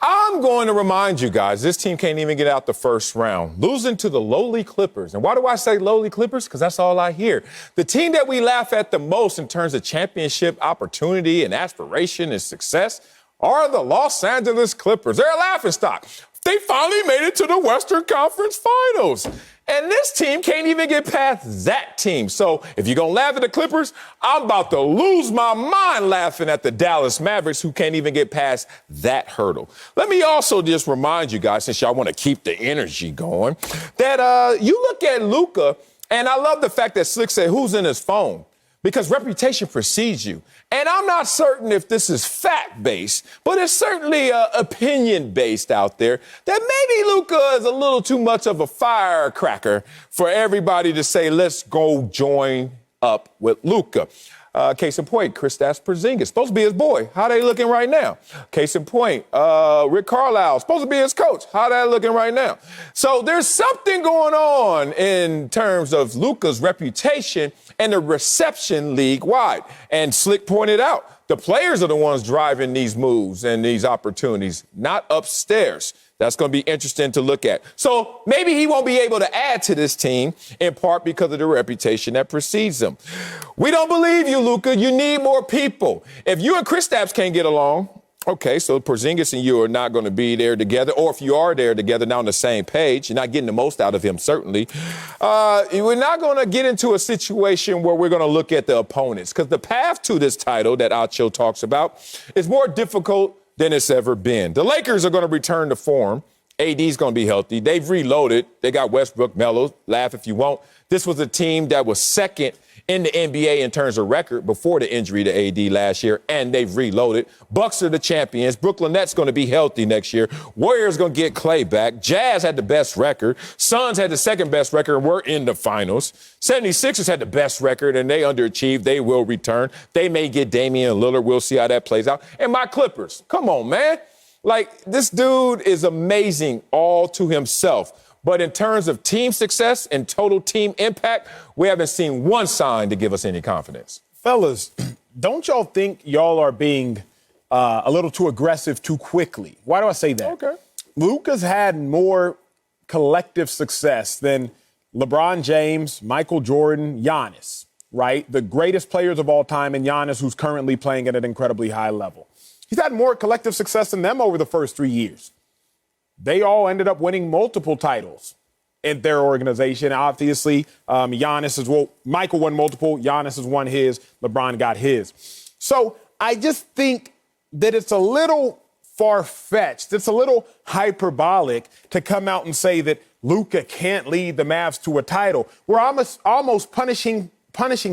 I'm going to remind you guys, this team can't even get out the first round, losing to the lowly Clippers. And why do I say lowly Clippers? Because that's all I hear. The team that we laugh at the most in terms of championship opportunity and aspiration and success are the Los Angeles Clippers. They're a laughingstock. They finally made it to the Western Conference Finals. And this team can't even get past that team. So if you're going to laugh at the Clippers, I'm about to lose my mind laughing at the Dallas Mavericks, who can't even get past that hurdle. Let me also just remind you guys, since y'all want to keep the energy going, that you look at Luka, and I love the fact that Slick said, who's in his phone? Because reputation precedes you. And I'm not certain if this is fact-based, but it's certainly opinion-based out there that maybe Luka is a little too much of a firecracker for everybody to say, let's go join up with Luka. Case in point, Kristaps Porzingis, supposed to be his boy. How they looking right now? Case in point, Rick Carlisle, supposed to be his coach. How they looking right now? So there's something going on in terms of Luka's reputation and the reception league-wide. And Slick pointed out, the players are the ones driving these moves and these opportunities, not upstairs. That's going to be interesting to look at. So maybe he won't be able to add to this team, in part because of the reputation that precedes him. We don't believe you, Luka. You need more people. If you and Kristaps can't get along, okay, so Porzingis and you are not going to be there together. Or if you are there together, now on the same page, you're not getting the most out of him, certainly. We're not going to get into a situation where we're going to look at the opponents, because the path to this title that Acho talks about is more difficult than it's ever been. The Lakers are going to return to form. AD's going to be healthy. They've reloaded. They got Westbrook, Melo, laugh if you want. This was a team that was second in the NBA in terms of record before the injury to AD last year, and they've reloaded. Bucks are the champions. Brooklyn Nets going to be healthy next year. Warriors going to get Clay back. Jazz had the best record. Suns had the second best record and were in the finals. 76ers had the best record, and they underachieved. They will return. They may get Damian Lillard. We'll see how that plays out. And my Clippers, come on, man. Like, this dude is amazing all to himself. But in terms of team success and total team impact, we haven't seen one sign to give us any confidence.
Fellas, don't y'all think y'all are being a little too aggressive too quickly? Why do I say that?
Okay.
Luka's had more collective success than LeBron James, Michael Jordan, Giannis, right? The greatest players of all time, and Giannis, who's currently playing at an incredibly high level. He's had more collective success than them over the first 3 years. They all ended up winning multiple titles in their organization. Obviously, Michael won multiple, Giannis has won his, LeBron got his. So I just think that it's a little far-fetched, it's a little hyperbolic to come out and say that Luka can't lead the Mavs to a title. We're almost punishing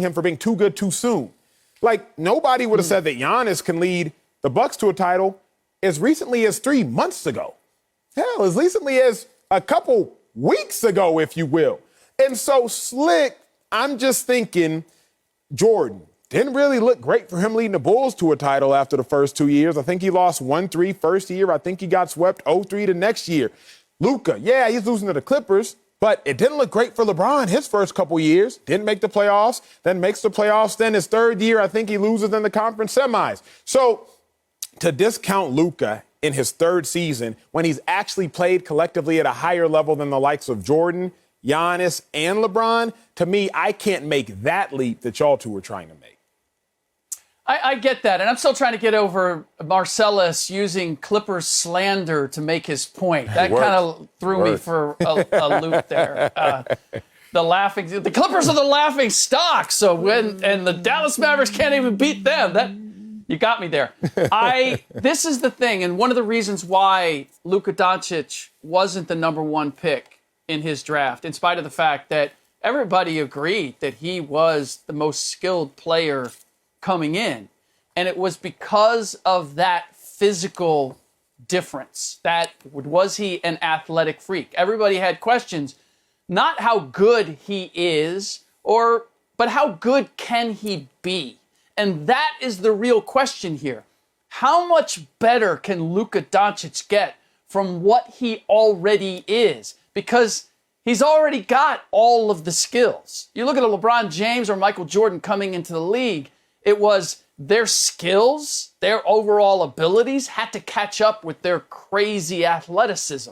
him for being too good too soon. Like, nobody would have said that Giannis can lead the Bucks to a title as recently as 3 months ago. Hell, as recently as a couple weeks ago, if you will. And so, Slick, I'm just thinking, Jordan, didn't really look great for him leading the Bulls to a title after the first 2 years. I think he lost 1-3 first year. I think he got swept 0-3 the next year. Luka, yeah, he's losing to the Clippers, but it didn't look great for LeBron his first couple years. Didn't make the playoffs, then makes the playoffs. Then his third year, I think he loses in the conference semis. So to discount Luka in his third season when he's actually played collectively at a higher level than the likes of Jordan, Giannis, and LeBron, to me, I can't make that leap that y'all two are trying to make.
I get that, and I'm still trying to get over Marcellus using Clippers slander to make his point. That kind of threw me for a loop there. The Clippers are the laughing stock, and the Dallas Mavericks can't even beat them. You got me there. This is the thing, and one of the reasons why Luka Doncic wasn't the number one pick in his draft, in spite of the fact that everybody agreed that he was the most skilled player coming in. And it was because of that physical difference. That was he an athletic freak? Everybody had questions, not how good he is, but how good can he be? And that is the real question here. How much better can Luka Doncic get from what he already is? Because he's already got all of the skills. You look at a LeBron James or Michael Jordan coming into the league, it was their skills, their overall abilities had to catch up with their crazy athleticism.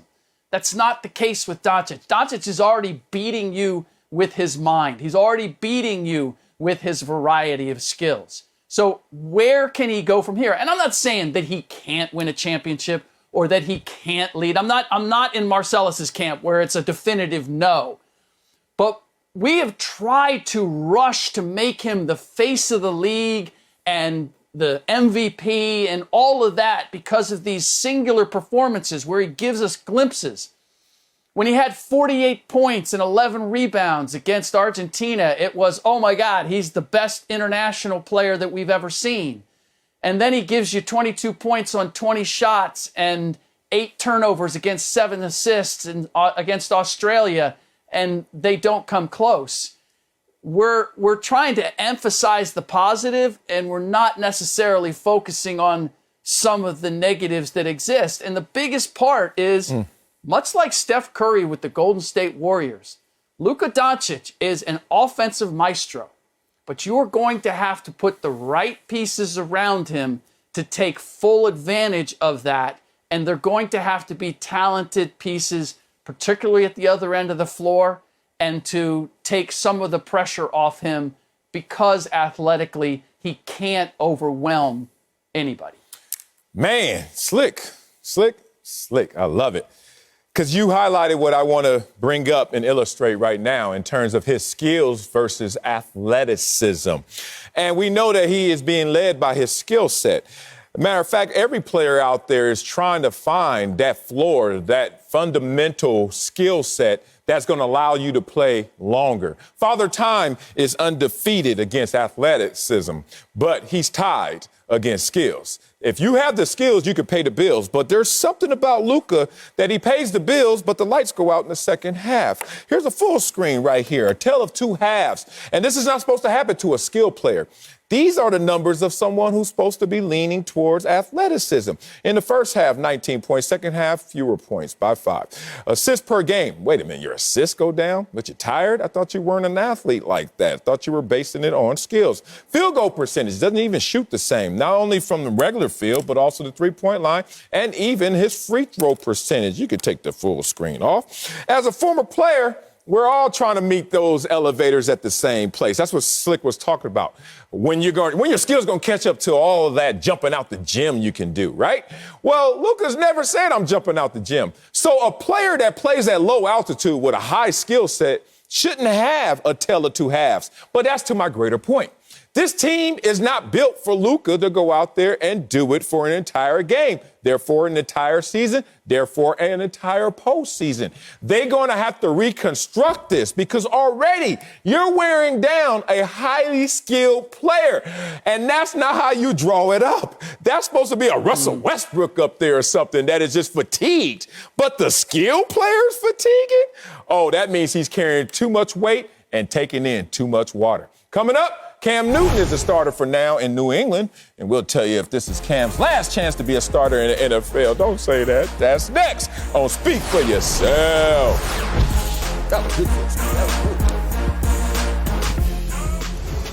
That's not the case with Doncic. Doncic is already beating you with his mind. He's already beating you with his variety of skills. So where can he go from here? And I'm not saying that he can't win a championship or that he can't lead. I'm not in Marcellus's camp where it's a definitive no. But we have tried to rush to make him the face of the league and the MVP and all of that because of these singular performances where he gives us glimpses. When he had 48 points and 11 rebounds against Argentina, it was, oh my God, he's the best international player that we've ever seen. And then he gives you 22 points on 20 shots and 8 turnovers against 7 assists against Australia, and they don't come close. We're trying to emphasize the positive, and we're not necessarily focusing on some of the negatives that exist. And the biggest part is, much like Steph Curry with the Golden State Warriors, Luka Doncic is an offensive maestro, but you're going to have to put the right pieces around him to take full advantage of that, and they're going to have to be talented pieces, particularly at the other end of the floor, and to take some of the pressure off him because athletically he can't overwhelm anybody.
Man, slick. I love it. Because you highlighted what I want to bring up and illustrate right now in terms of his skills versus athleticism. And we know that he is being led by his skill set. Matter of fact, every player out there is trying to find that floor, that fundamental skill set that's going to allow you to play longer. Father Time is undefeated against athleticism, but he's tied against skills. If you have the skills, you can pay the bills. But there's something about Luka that he pays the bills, but the lights go out in the second half. Here's a full screen right here, a tale of two halves. And this is not supposed to happen to a skilled player. These are the numbers of someone who's supposed to be leaning towards athleticism. In the first half, 19 points. Second half, fewer points by 5. Assists per game. Wait a minute, your assists go down, but you're tired? I thought you weren't an athlete like that. I thought you were basing it on skills. Field goal percentage doesn't even shoot the same, not only from the regular field, but also the three-point line and even his free throw percentage. You could take the full screen off. As a former player, We're all trying to meet those elevators at the same place. That's what Slick was talking about. When your skills going to catch up to all of that jumping out the gym you can do, right? Well, Luka's never said I'm jumping out the gym. So a player that plays at low altitude with a high skill set shouldn't have a tale of two halves. But that's to my greater point. This team is not built for Luka to go out there and do it for an entire game, therefore an entire season, therefore an entire postseason. They're going to have to reconstruct this because already you're wearing down a highly skilled player, and that's not how you draw it up. That's supposed to be a Russell Westbrook up there or something that is just fatigued. But the skilled player's fatiguing? Oh, that means he's carrying too much weight and taking in too much water. Coming up, Cam Newton is a starter for now in New England, and we'll tell you if this is Cam's last chance to be a starter in the NFL. Don't say that. That's next on Speak for Yourself. That was good.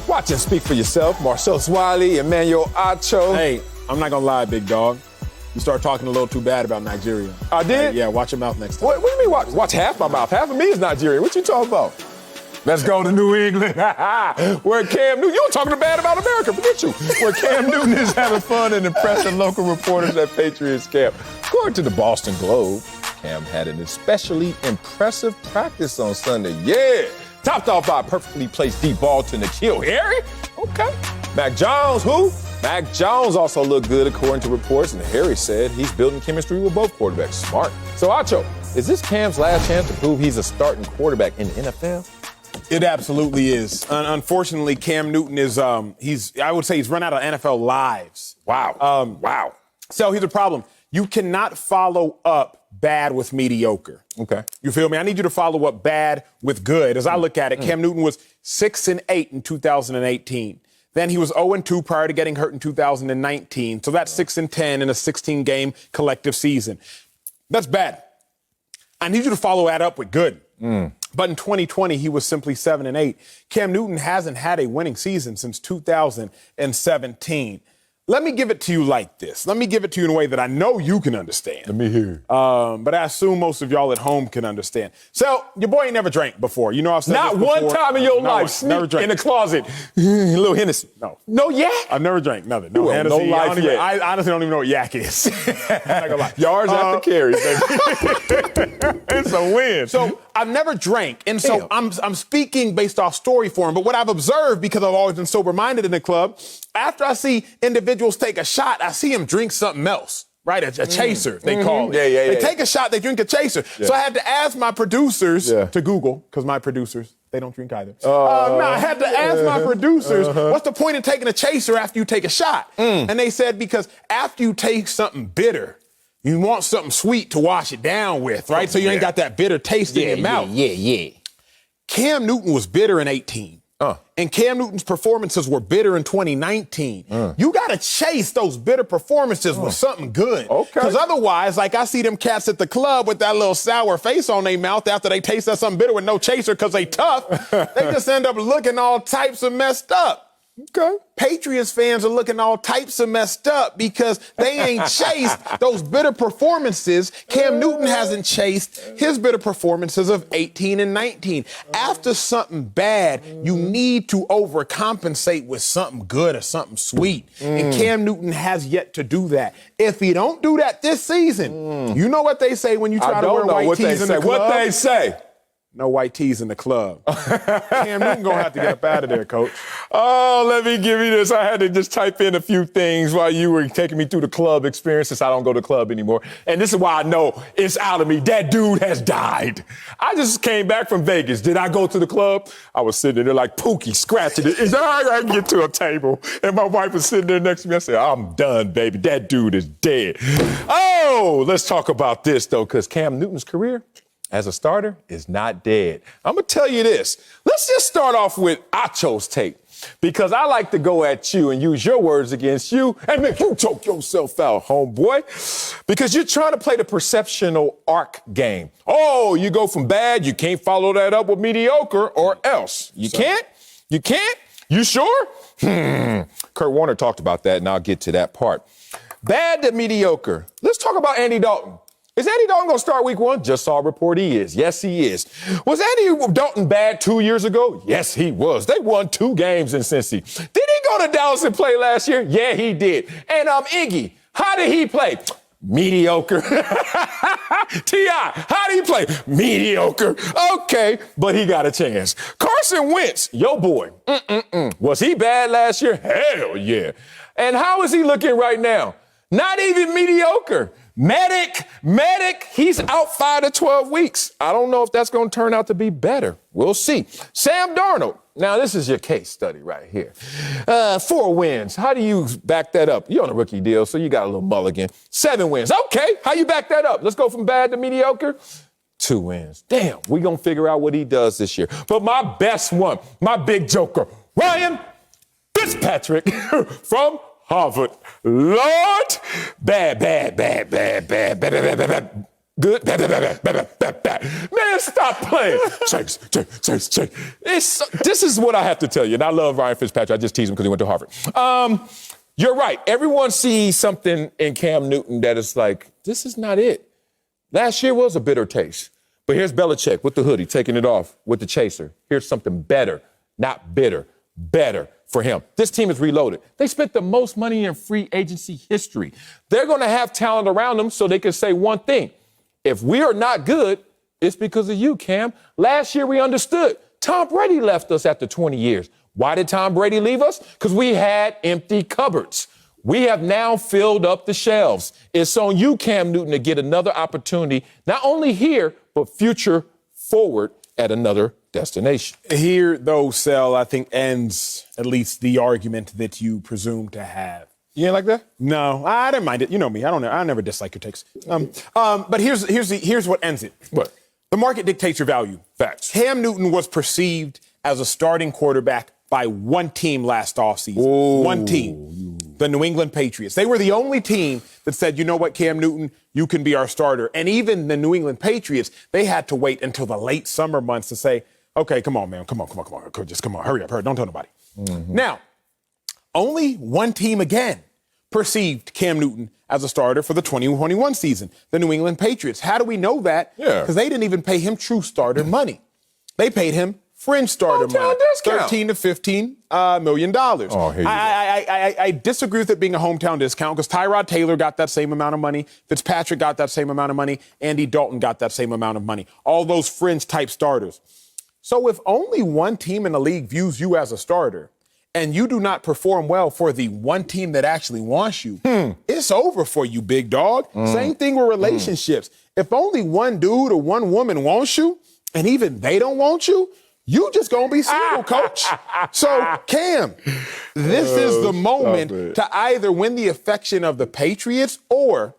Watching Speak for Yourself, Marcellus Wiley, Emmanuel Acho.
Hey, I'm not going to lie, big dog. You start talking a little too bad about Nigeria.
I did?
Yeah, watch your mouth next time.
What do you mean watch half my mouth? Half of me is Nigerian. What you talking about? Let's go to New England, where Cam Newton, you were talking bad about America, forget you, where Cam Newton is having fun and impressing local reporters at Patriots camp. According to the Boston Globe, Cam had an especially impressive practice on Sunday. Yeah, topped off by a perfectly placed deep ball to N'Keal Harry. Okay. Mac Jones, who? Mac Jones also looked good according to reports, and Harry said he's building chemistry with both quarterbacks. Smart. So, Acho, is this Cam's last chance to prove he's a starting quarterback in the NFL?
It absolutely is. Unfortunately, Cam Newton is, I would say he's run out of NFL lives.
Wow. Wow.
So here's the problem. You cannot follow up bad with mediocre.
Okay.
You feel me? I need you to follow up bad with good. As I look at it, Cam Newton was 6-8 in 2018. Then he was 0-2 prior to getting hurt in 2019. So that's 6-10 in a 16-game collective season. That's bad. I need you to follow that up with good. But in 2020, he was simply 7-8. Cam Newton hasn't had a winning season since 2017. Let me give it to you like this. Let me give it to you in a way that I know you can understand.
Let me hear.
But I assume most of y'all at home can understand. So, your boy ain't never drank before. You know I've said
Not
this before.
one time in your life.
Never drank.
In the closet. A little Hennessy.
No.
No yak?
I've never drank nothing. No
You have no
Hennessy.
life yet.
I honestly don't even know what yak is. I'm not gonna lie.
Yards after carries, baby.
It's a win. So I've never drank, and so I'm speaking based off story form. But what I've observed, because I've always been sober-minded in the club, after I see individuals take a shot, I see them drink something else. Right, a chaser, they call it. They take a shot, they drink a chaser. Yeah. So I had to ask my producers to Google, because my producers, they don't drink either. I had to ask my producers, what's the point of taking a chaser after you take a shot? And they said, because after you take something bitter, you want something sweet to wash it down with, right? So you ain't got that bitter taste in your mouth. Cam Newton was bitter in 18. And Cam Newton's performances were bitter in 2019. You got to chase those bitter performances with something good. Okay. Because otherwise, like I see them cats at the club with that little sour face on their mouth after they taste that something bitter with no chaser because they tough, they just end up looking all types of messed up. Okay. Patriots fans are looking all types of messed up because they ain't chased those bitter performances. Cam Newton hasn't chased his bitter performances of 18 and 19. After something bad, you need to overcompensate with something good or something sweet. And Cam Newton has yet to do that. If he don't do that this season, you know what they say when you try to wear white tees in the club?
What they say?
No white tees in the club. Cam Newton gonna have to get up out of there, coach.
Oh, let me give you this. I had to just type in a few things while you were taking me through the club experience since I don't go to the club anymore. And this is why I know it's out of me. That dude has died. I just came back from Vegas. Did I go to the club? I was sitting there like Pookie, scratching it. I can get to a table. And my wife was sitting there next to me. I said, I'm done, baby. That dude is dead. Oh, let's talk about this, though, because Cam Newton's career as a starter is not dead. I'm going to tell you this. Let's just start off with Acho's take, because I like to go at you and use your words against you and make you choke yourself out, homeboy, because you're trying to play the perceptional arc game. Oh, you go from bad, you can't follow that up with mediocre, or else. You can't? You can't? You sure? Kurt Warner talked about that, and I'll get to that part. Bad to mediocre. Let's talk about Andy Dalton. Is Andy Dalton going to start week 1? Just saw a report he is. Yes, he is. Was Andy Dalton bad 2 years ago? Yes, he was. They won 2 games in Cincy. Did he go to Dallas and play last year? Yeah, he did. And Iggy, how did he play? Mediocre. T.I., how did he play? Mediocre. Okay, but he got a chance. Carson Wentz, yo boy. Was he bad last year? Hell yeah. And how is he looking right now? Not even mediocre. Medic, he's out 5 to 12 weeks. I don't know if that's going to turn out to be better. We'll see. Sam Darnold. Now, this is your case study right here. 4 wins. How do you back that up? You're on a rookie deal, so you got a little mulligan. 7 wins. Okay, how you back that up? Let's go from bad to mediocre. 2 wins. Damn, we going to figure out what he does this year. But my best one, my big joker, Ryan Fitzpatrick from Harvard. Lord, bad. Good, bad. Man, stop playing. Chase. This is what I have to tell you. And I love Ryan Fitzpatrick. I just tease him because he went to Harvard. You're right. Everyone sees something in Cam Newton that is like, this is not it. Last year was a bitter taste. But here's Belichick with the hoodie, taking it off with the chaser. Here's something better, not bitter, better for him. This team is reloaded. They spent the most money in free agency history. They're going to have talent around them so they can say one thing. If we are not good, it's because of you, Cam. Last year we understood. Tom Brady left us after 20 years. Why did Tom Brady leave us? Because we had empty cupboards. We have now filled up the shelves. It's on you, Cam Newton, to get another opportunity, not only here, but future forward at another destination.
Here, though, Sel, I think ends at least the argument that you presume to have.
You ain't like that?
No, I didn't mind it. You know me. I never dislike your takes. But here's what ends it.
What?
The market dictates your value.
Facts.
Cam Newton was perceived as a starting quarterback by one team last offseason.
Ooh.
One team. The New England Patriots. They were the only team that said, you know what, Cam Newton, you can be our starter. And even the New England Patriots, they had to wait until the late summer months to say, okay, come on, man. Come on. Just come on. Hurry up. Don't tell nobody. Mm-hmm. Now, only one team again perceived Cam Newton as a starter for the 2021 season, the New England Patriots. How do we know that?
Yeah.
Because they didn't even pay him true starter money. They paid him fringe starter money, $13 to $15 million.
Oh, here you go.
I disagree with it being a hometown discount because Tyrod Taylor got that same amount of money. Fitzpatrick got that same amount of money. Andy Dalton got that same amount of money. All those fringe-type starters. So if only one team in the league views you as a starter and you do not perform well for the one team that actually wants you, it's over for you, big dog. Same thing with relationships. If only one dude or one woman wants you and even they don't want you, you just gonna be single, coach. So, Cam, this is the moment to either win the affection of the Patriots or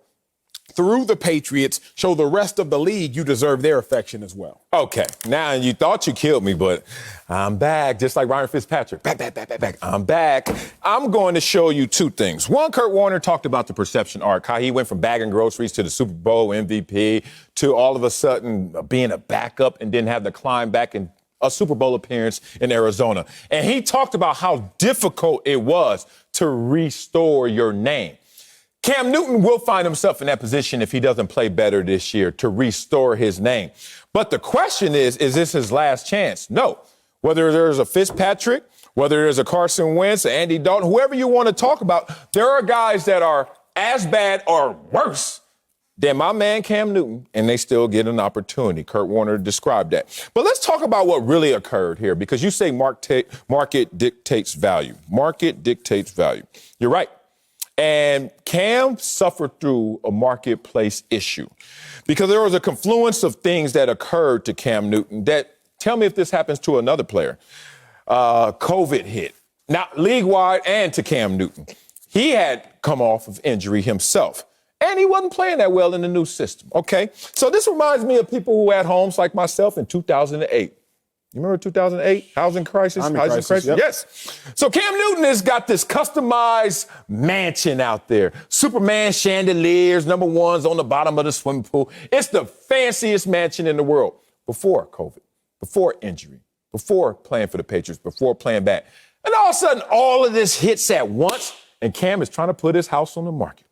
through the Patriots, show the rest of the league you deserve their affection as well.
Okay, now you thought you killed me, but I'm back, just like Ryan Fitzpatrick. Back. I'm back. I'm going to show you 2 things. One, Kurt Warner talked about the perception arc, how he went from bagging groceries to the Super Bowl MVP to all of a sudden being a backup and didn't have the climb back and a Super Bowl appearance in Arizona. And he talked about how difficult it was to restore your name. Cam Newton will find himself in that position if he doesn't play better this year to restore his name. But the question is this his last chance? No. Whether there's a Fitzpatrick, whether there's a Carson Wentz, Andy Dalton, whoever you want to talk about, there are guys that are as bad or worse than my man Cam Newton, and they still get an opportunity. Kurt Warner described that. But let's talk about what really occurred here, because you say market dictates value. Market dictates value. You're right. And Cam suffered through a marketplace issue because there was a confluence of things that occurred to Cam Newton that, tell me if this happens to another player. COVID hit, not league-wide and to Cam Newton. He had come off of injury himself, and he wasn't playing that well in the new system, okay? So this reminds me of people who had homes like myself in 2008. You remember 2008? Housing crisis?
Yep.
Yes. So Cam Newton has got this customized mansion out there. Superman chandeliers, number ones on the bottom of the swimming pool. It's the fanciest mansion in the world. Before COVID, before injury, before playing for the Patriots, before playing back. And all of a sudden, all of this hits at once, and Cam is trying to put his house on the market.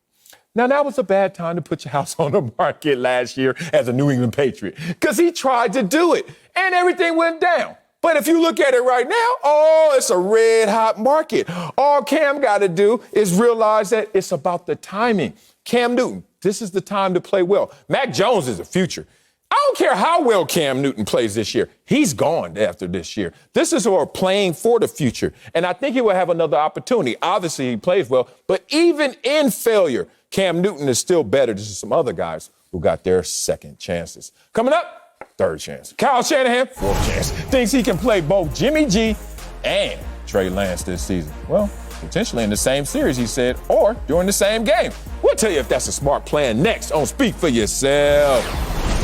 Now, that was a bad time to put your house on the market last year as a New England Patriot because he tried to do it and everything went down. But if you look at it right now, it's a red-hot market. All Cam got to do is realize that it's about the timing. Cam Newton, this is the time to play well. Mac Jones is the future. I don't care how well Cam Newton plays this year. He's gone after this year. This is for playing for the future. And I think he will have another opportunity. Obviously, he plays well. But even in failure, Cam Newton is still better than some other guys who got their second chances. Coming up, third chance. Kyle Shanahan, fourth chance. Thinks he can play both Jimmy G and Trey Lance this season. Well, potentially in the same series, he said, or during the same game. We'll tell you if that's a smart plan next on Speak for Yourself.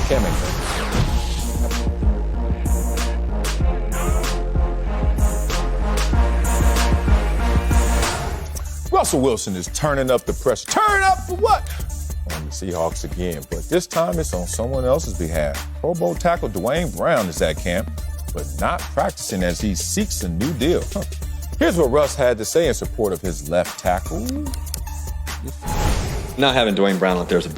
Can't make sense. Russell Wilson is turning up the pressure. Turn up for what? On the Seahawks again, but this time it's on someone else's behalf. Pro Bowl tackle Duane Brown is at camp, but not practicing as he seeks a new deal. Here's what Russ had to say in support of his left tackle.
Not having Duane Brown out there is a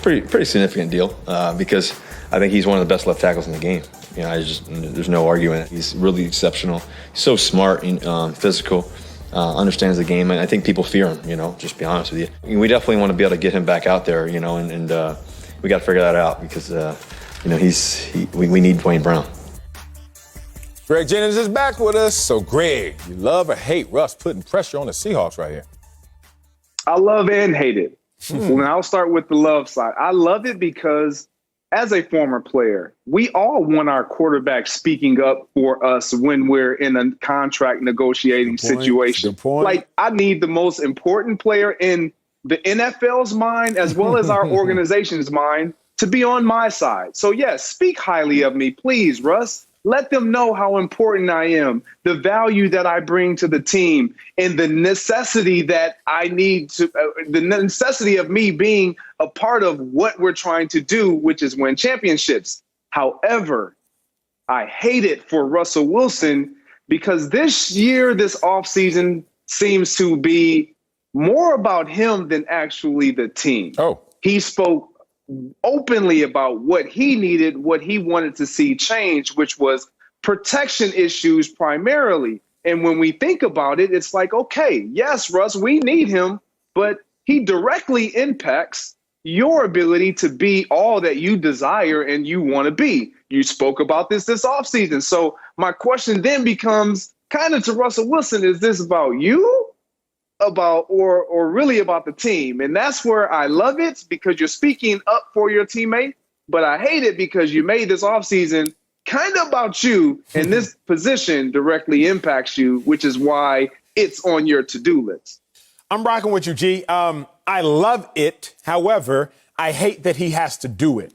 pretty significant deal because I think he's one of the best left tackles in the game. There's no arguing. He's really exceptional. He's so smart and physical. Understands the game, and I think people fear him, just to be honest with you. We definitely want to be able to get him back out there, and we got to figure that out because, we need Duane Brown.
Greg Jennings is back with us. So, Greg, you love or hate Russ putting pressure on the Seahawks right here?
I love and hate it. Well, I'll start with the love side. I love it because as a former player, we all want our quarterback speaking up for us when we're in a contract negotiating situation. Like, I need the most important player in the NFL's mind as well as our organization's mind to be on my side. So, yes, speak highly of me, please, Russ. Let them know how important I am, the value that I bring to the team, and the necessity that I need to, the necessity of me being a part of what we're trying to do, which is win championships. However, I hate it for Russell Wilson because this year, this offseason seems to be more about him than actually the team. He spoke openly about what he needed, what he wanted to see change, which was protection issues primarily. And when we think about it, it's like, okay, yes, Russ, we need him, but he directly impacts your ability to be all that you desire and you want to be. You spoke about this offseason. So my question then becomes kind of to Russell Wilson, is this about you? Or really about the team? And that's where I love it because you're speaking up for your teammate, but I hate it because you made this offseason kind of about you, and this position directly impacts you, which is why it's on your to-do list.
I'm rocking with you, G. I love it. However, I hate that he has to do it.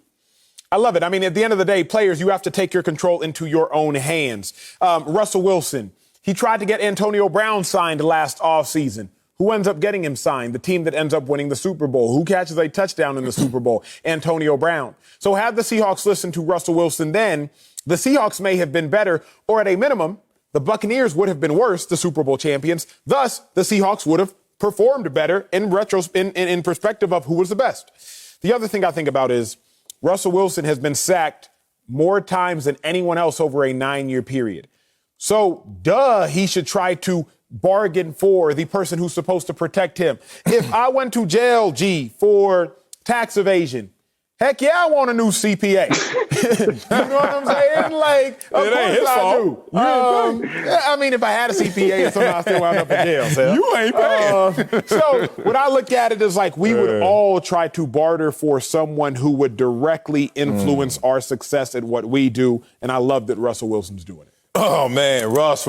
I love it. I mean, at the end of the day, players, you have to take your control into your own hands. Russell Wilson, he tried to get Antonio Brown signed last offseason. Who ends up getting him signed? The team that ends up winning the Super Bowl. Who catches a touchdown in the Super Bowl? Antonio Brown. So had the Seahawks listened to Russell Wilson then, the Seahawks may have been better, or at a minimum, the Buccaneers would have been worse, the Super Bowl champions. Thus, the Seahawks would have performed better in perspective of who was the best. The other thing I think about is Russell Wilson has been sacked more times than anyone else over a 9-year period. So, he should try to bargain for the person who's supposed to protect him. If I went to jail, G, for tax evasion, heck yeah, I want a new CPA. You know what I'm saying? Like, of
it ain't his fault.
I mean, if I had a CPA and somehow I still wound up in jail. So.
You ain't paying.
So what I look at it is like we would all try to barter for someone who would directly influence our success at what we do, and I love that Russell Wilson's doing it.
Oh, man, Russ.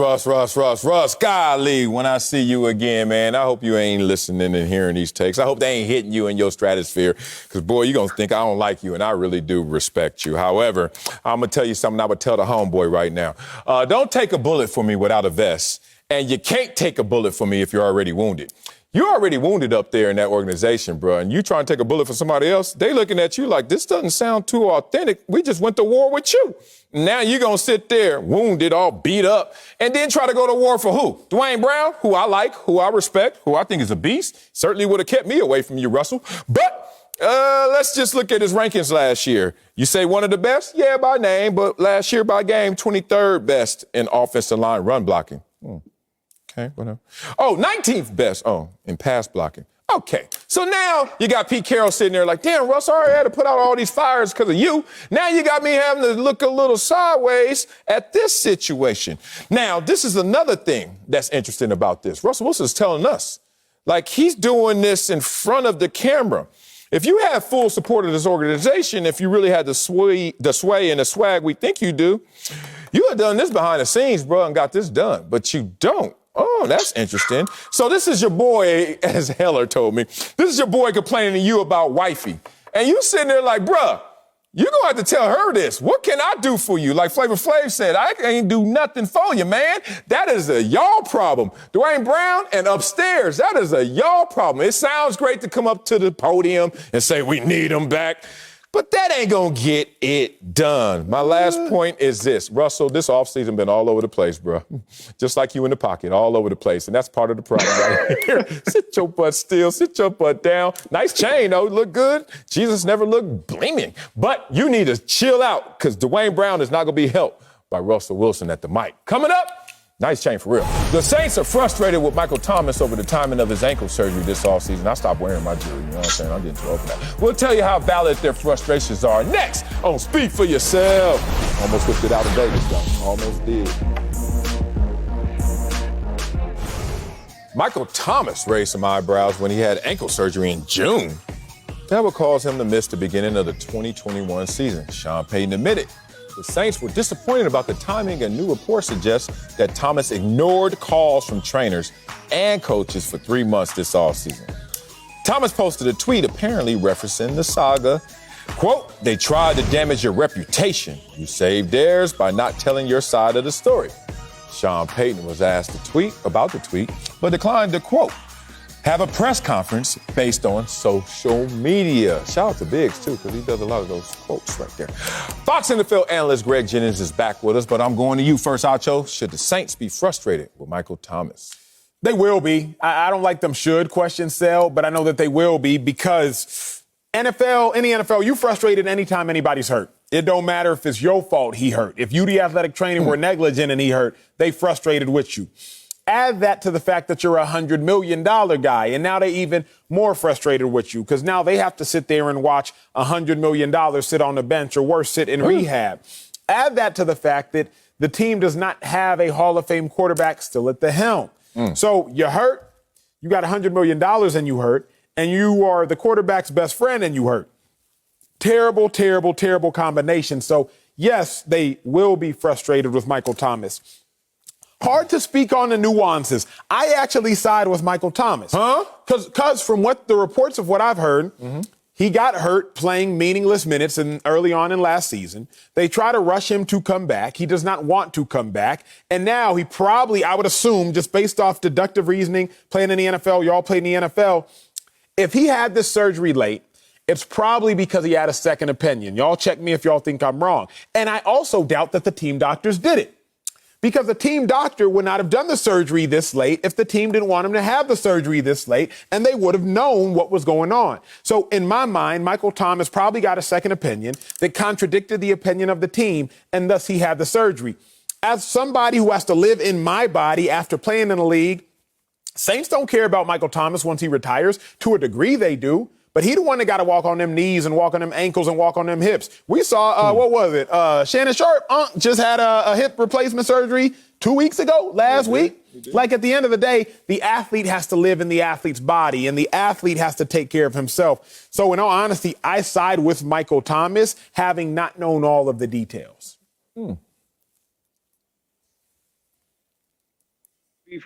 Golly, when I see you again, man, I hope you ain't listening and hearing these takes. I hope they ain't hitting you in your stratosphere because, boy, you're going to think I don't like you, and I really do respect you. However, I'm going to tell you something I would tell the homeboy right now. Don't take a bullet for me without a vest, and you can't take a bullet for me if you're already wounded. You're already wounded up there in that organization, bro, and you trying to take a bullet for somebody else, they looking at you like, this doesn't sound too authentic. We just went to war with you. Now you're going to sit there wounded, all beat up, and then try to go to war for who? Duane Brown, who I like, who I respect, who I think is a beast. Certainly would have kept me away from you, Russell. But let's just look at his rankings last year. You say one of the best? Yeah, by name, but last year by game, 23rd best in offensive line run blocking. Okay, whatever. Oh, 19th best, in pass blocking. Okay, so now you got Pete Carroll sitting there like, damn, Russ, I already had to put out all these fires because of you. Now you got me having to look a little sideways at this situation. Now, this is another thing that's interesting about this. Russell Wilson's telling us, like, he's doing this in front of the camera. If you have full support of this organization, if you really had the sway and the swag we think you do, you have done this behind the scenes, bro, and got this done. But you don't. Oh, that's interesting. So this is your boy, as Heller told me, this is your boy complaining to you about wifey. And you sitting there like, bruh, you're going to have to tell her this. What can I do for you? Like Flavor Flav said, I ain't do nothing for you, man. That is a y'all problem. Duane Brown and upstairs, that is a y'all problem. It sounds great to come up to the podium and say we need him back. But that ain't going to get it done. My last point is this. Russell, this offseason been all over the place, bro. Just like you in the pocket, all over the place. And that's part of the problem right here. Sit your butt still. Sit your butt down. Nice chain, though. Look good. Jesus never looked blaming. But you need to chill out because Duane Brown is not going to be helped by Russell Wilson at the mic. Coming up, nice chain for real. The Saints are frustrated with Michael Thomas over the timing of his ankle surgery this offseason. I stopped wearing my jewelry, you know what I'm saying? I'm getting too old for that. We'll tell you how valid their frustrations are next on Speak for Yourself. Almost whipped it out in Vegas, though. Almost did. Michael Thomas raised some eyebrows when he had ankle surgery in June. That would cause him to miss the beginning of the 2021 season. Sean Payton admitted the Saints were disappointed about the timing, and new reports suggest that Thomas ignored calls from trainers and coaches for 3 months this offseason. Thomas posted a tweet apparently referencing the saga. Quote, they tried to damage your reputation. You saved theirs by not telling your side of the story. Sean Payton was asked to tweet about the tweet, but declined to, quote, have a press conference based on social media. Shout out to Biggs, too, because he does a lot of those quotes right there. Fox NFL analyst Greg Jennings is back with us, but I'm going to you first, Acho. Should the Saints be frustrated with Michael Thomas?
They will be. I don't like them should question Sell, but I know that they will be because in the NFL, you frustrated anytime anybody's hurt. It don't matter if it's your fault he hurt. If you, the athletic trainer, were negligent and he hurt, they frustrated with you. Add that to the fact that you're a $100 million guy, and now they even more frustrated with you because now they have to sit there and watch $100 million sit on the bench or worse, sit in rehab. Add that to the fact that the team does not have a Hall of Fame quarterback still at the helm. So you're hurt, you got $100 million and you hurt, and you are the quarterback's best friend and you hurt. Terrible, terrible, terrible combination. So, yes, they will be frustrated with Michael Thomas. Hard to speak on the nuances. I actually side with Michael Thomas.
Huh?
Because from what the reports of what I've heard, he got hurt playing meaningless minutes early on in last season. They try to rush him to come back. He does not want to come back. And now he probably, I would assume, just based off deductive reasoning, playing in the NFL, y'all played in the NFL, if he had this surgery late, it's probably because he had a second opinion. Y'all check me if y'all think I'm wrong. And I also doubt that the team doctors did it. Because the team doctor would not have done the surgery this late if the team didn't want him to have the surgery this late, and they would have known what was going on. So in my mind, Michael Thomas probably got a second opinion that contradicted the opinion of the team, and thus he had the surgery. As somebody who has to live in my body after playing in the league, Saints don't care about Michael Thomas once he retires. To a degree, they do. But he the one that got to walk on them knees and walk on them ankles and walk on them hips. We saw, what was it? Shannon Sharp just had a hip replacement surgery 2 weeks ago, last week. Like at the end of the day, the athlete has to live in the athlete's body and the athlete has to take care of himself. So in all honesty, I side with Michael Thomas, having not known all of the details.
Be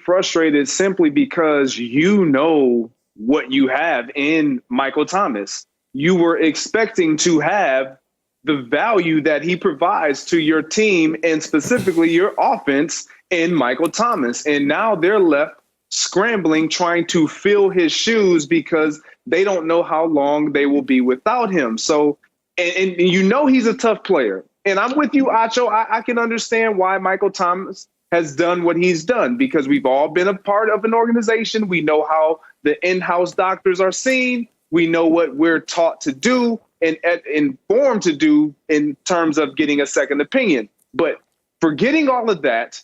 frustrated simply because you know what you have in Michael Thomas. You were expecting to have the value that he provides to your team and specifically your offense in Michael Thomas. And now they're left scrambling, trying to fill his shoes because they don't know how long they will be without him. So, and you know he's a tough player. And I'm with you, Acho. I can understand why Michael Thomas has done what he's done, because we've all been a part of an organization. We know how the in-house doctors are seen. We know what we're taught to do and informed to do in terms of getting a second opinion. But forgetting all of that,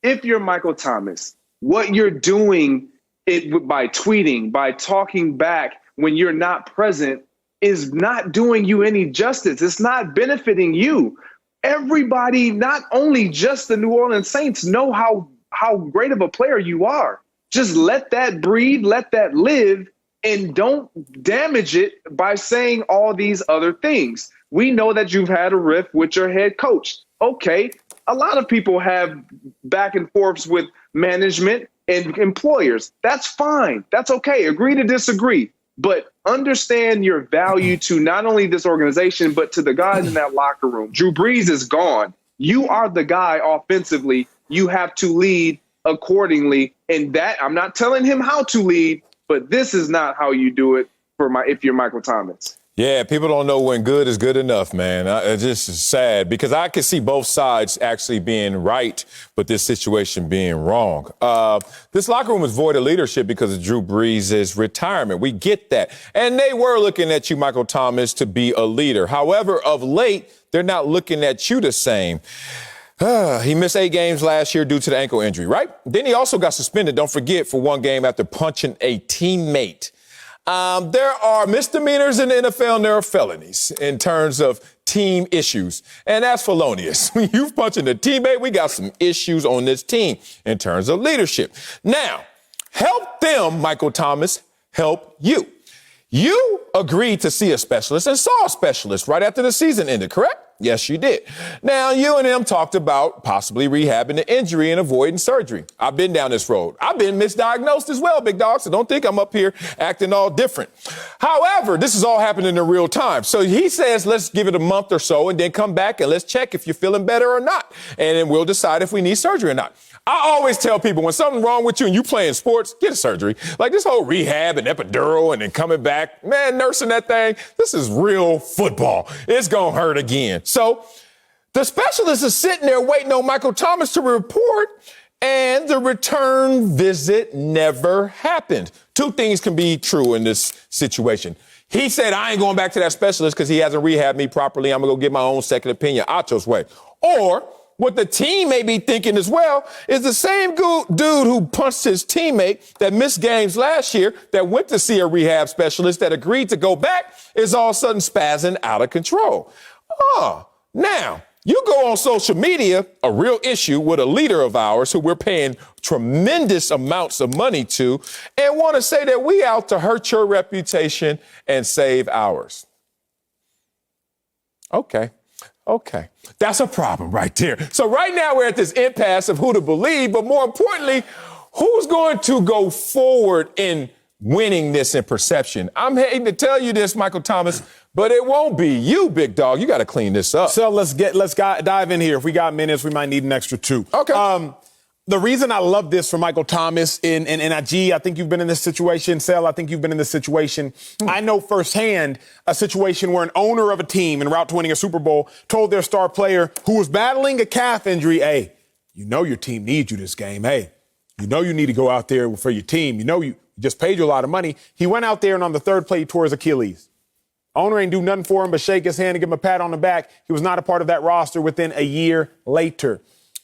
if you're Michael Thomas, what you're doing by tweeting, by talking back when you're not present, is not doing you any justice. It's not benefiting you. Everybody, not only just the New Orleans Saints, know how great of a player you are. Just let that breathe, let that live, and don't damage it by saying all these other things. We know that you've had a rift with your head coach. Okay, a lot of people have back and forths with management and employers. That's fine. That's okay. Agree to disagree. But understand your value to not only this organization, but to the guys in that locker room. Drew Brees is gone. You are the guy offensively. You have to lead accordingly. And that, I'm not telling him how to lead, but this is not how you do it if you're Michael Thomas.
Yeah, people don't know when good is good enough, man. It's just sad because I can see both sides actually being right, but this situation being wrong. This locker room is void of leadership because of Drew Brees' retirement. We get that. And they were looking at you, Michael Thomas, to be a leader. However, of late, they're not looking at you the same. He missed 8 games last year due to the ankle injury, right? Then he also got suspended, don't forget, for 1 game after punching a teammate. There are misdemeanors in the NFL and there are felonies in terms of team issues. And that's felonious. When you've punched a teammate, we got some issues on this team in terms of leadership. Now, help them, Michael Thomas, help you. You agreed to see a specialist and saw a specialist right after the season ended, correct? Yes, you did. Now, you and him talked about possibly rehabbing the injury and avoiding surgery. I've been down this road. I've been misdiagnosed as well, big dog, so don't think I'm up here acting all different. However, this is all happening in real time. So he says, let's give it a month or so and then come back and let's check if you're feeling better or not. And then we'll decide if we need surgery or not. I always tell people when something's wrong with you and you playing sports, get a surgery. Like this whole rehab and epidural and then coming back, man, nursing that thing, this is real football. It's going to hurt again. So the specialist is sitting there waiting on Michael Thomas to report, and the return visit never happened. 2 things can be true in this situation. He said, I ain't going back to that specialist because he hasn't rehabbed me properly. I'm going to go get my own second opinion, Acho's way. Or what the team may be thinking as well is the same dude who punched his teammate that missed games last year that went to see a rehab specialist that agreed to go back is all of a sudden spazzing out of control. Now, you go on social media, a real issue with a leader of ours who we're paying tremendous amounts of money to, and want to say that we out to hurt your reputation and save ours. Okay. That's a problem right there. So right now we're at this impasse of who to believe, but more importantly, who's going to go forward in winning this in perception? I'm hating to tell you this, Michael Thomas, but it won't be you, big dog. You got to clean this up.
So let's dive in here. If we got minutes, we might need an extra 2.
Okay.
The reason I love this for Michael Thomas and I think you've been in this situation. Sel, I think you've been in this situation. I know firsthand a situation where an owner of a team en route to winning a Super Bowl told their star player who was battling a calf injury, hey, you know your team needs you this game. Hey, you know you need to go out there for your team. You know you just paid you a lot of money. He went out there and on the 3rd play he tore his Achilles. Owner ain't do nothing for him but shake his hand and give him a pat on the back. He was not a part of that roster within a year later.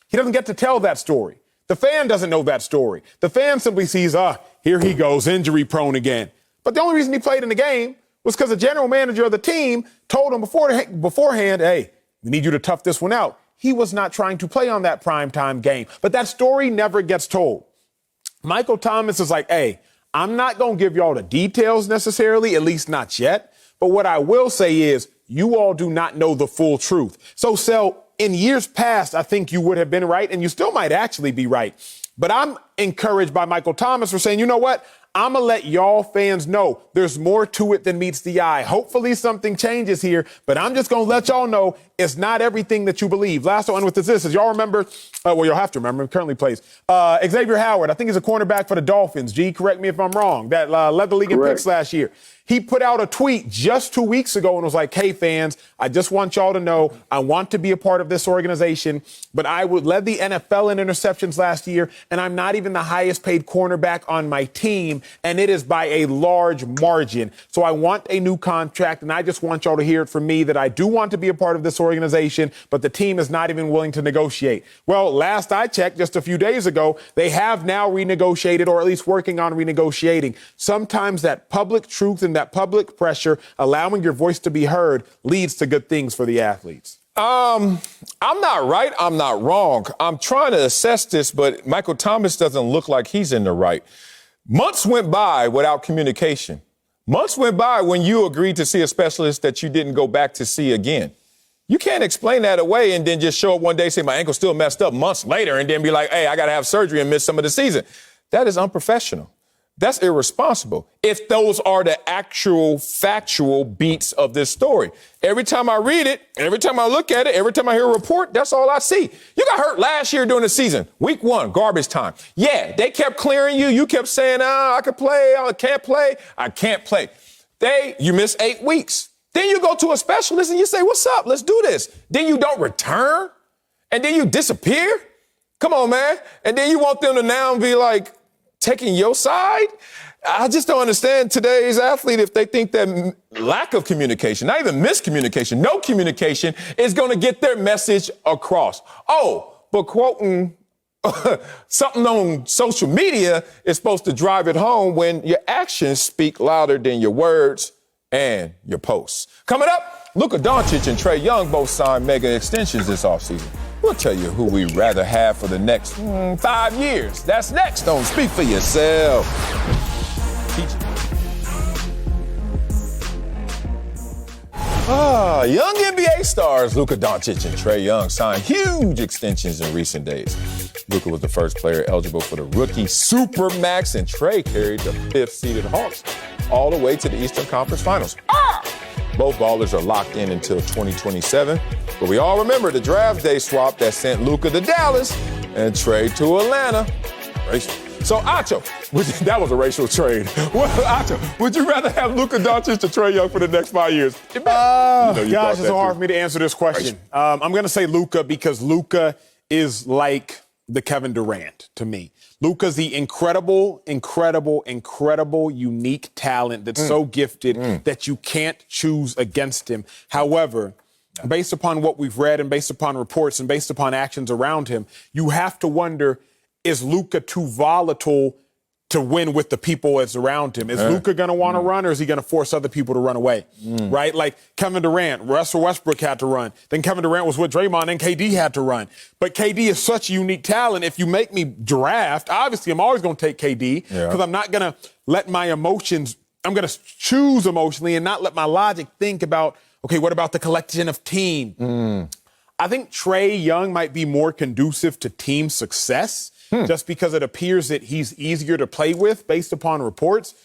He doesn't get to tell that story. The fan doesn't know that story. The fan simply sees, here he goes, injury prone again. But the only reason he played in the game was because the general manager of the team told him beforehand, hey, we need you to tough this one out. He was not trying to play on that primetime game. But that story never gets told. Michael Thomas is like, hey, I'm not going to give y'all the details necessarily, at least not yet. But what I will say is you all do not know the full truth. So, Sel, in years past, I think you would have been right, and you still might actually be right. But I'm encouraged by Michael Thomas for saying, you know what? I'm going to let y'all fans know there's more to it than meets the eye. Hopefully something changes here, but I'm just going to let y'all know it's not everything that you believe. Last one with this is y'all remember, well, you'll have to remember, he currently plays, Xavier Howard. I think he's a cornerback for the Dolphins. G, correct me if I'm wrong, that led the league in picks last year. He put out a tweet just 2 weeks ago and was like, hey, fans, I just want y'all to know I want to be a part of this organization, but I led the NFL in interceptions last year, and I'm not even the highest paid cornerback on my team, and it is by a large margin. So I want a new contract, and I just want y'all to hear it from me that I do want to be a part of this organization, but the team is not even willing to negotiate. Well, last I checked just a few days ago, they have now renegotiated, or at least working on renegotiating. Sometimes that public truth and that public pressure, allowing your voice to be heard, leads to good things for the athletes.
I'm not right. I'm not wrong. I'm trying to assess this, but Michael Thomas doesn't look like he's in the right. Months went by without communication. Months went by when you agreed to see a specialist that you didn't go back to see again. You can't explain that away and then just show up one day, say my ankle's still messed up months later, and then be like, hey, I got to have surgery and miss some of the season. That is unprofessional. That's irresponsible. If those are the actual factual beats of this story. Every time I read it, every time I look at it, every time I hear a report, that's all I see. You got hurt last year during the season. Week 1, garbage time. Yeah, they kept clearing you. You kept saying, I can play, I can't play, I can't play. You miss 8 weeks. Then you go to a specialist and you say, what's up? Let's do this. Then you don't return. And then you disappear. Come on, man. And then you want them to now be like, taking your side? I just don't understand today's athlete if they think that lack of communication, not even miscommunication, no communication is going to get their message across. Oh, but quoting something on social media is supposed to drive it home when your actions speak louder than your words and your posts. Coming up, Luka Doncic and Trae Young both signed mega extensions this offseason. We'll tell you who we'd rather have for the next 5 years. That's next. Don't speak for yourself. Teach it. Young NBA stars Luka Doncic and Trae Young signed huge extensions in recent days. Luka was the first player eligible for the rookie Supermax, and Trae carried the 5th-seeded Hawks all the way to the Eastern Conference Finals. Both ballers are locked in until 2027. But we all remember the draft day swap that sent Luka to Dallas and Trae to Atlanta. Racial. So, Acho, that was a racial trade. Acho, would you rather have Luka Doncic to Trae Young for the next 5 years?
Gosh, it's so hard for me to answer this question. I'm going to say Luka because Luka is like the Kevin Durant to me. Luka's the incredible, unique talent that's so gifted that you can't choose against him. However, based upon what we've read and based upon reports and based upon actions around him, you have to wonder, is Luka too volatile to win with the people that's around him? Is Luka going to want to run, or is he going to force other people to run away? Right? Like Kevin Durant, Russell Westbrook had to run. Then Kevin Durant was with Draymond, and KD had to run. But KD is such a unique talent. If you make me draft, obviously I'm always going to take KD because I'm not going to let my emotions, I'm going to choose emotionally and not let my logic think about, okay, what about the collection of team? I think Trae Young might be more conducive to team success just because it appears that he's easier to play with based upon reports.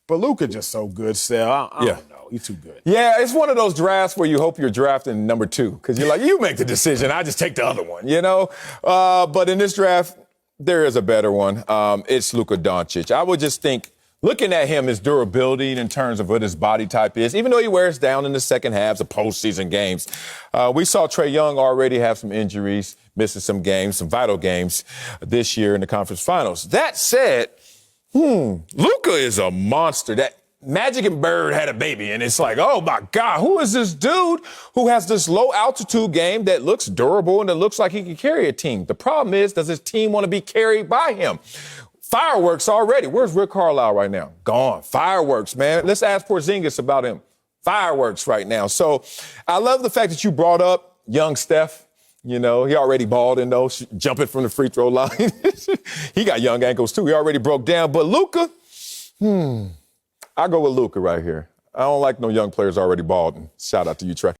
But Luka just so good, Sal. I don't know. He's too good.
Yeah, it's one of those drafts where you hope you're drafting number 2 because you're like, you make the decision. I just take the other one, you know? But in this draft, there is a better one. It's Luka Doncic. I would just think, looking at him, his durability in terms of what his body type is, even though he wears down in the second halves of postseason games. We saw Trae Young already have some injuries, missing some games, some vital games this year in the conference finals. That said, Luka is a monster. That Magic and Bird had a baby, and it's like, oh my God, who is this dude who has this low altitude game that looks durable and that looks like he can carry a team? The problem is, does his team want to be carried by him? Fireworks already. Where's Rick Carlisle right now? Gone. Fireworks, man. Let's ask Porzingis about him. Fireworks right now. So I love the fact that you brought up young Steph. You know, he already balled in those, jumping from the free throw line. He got young ankles, too. He already broke down. But Luka, I go with Luka right here. I don't like no young players already balding. Shout out to you, Trey.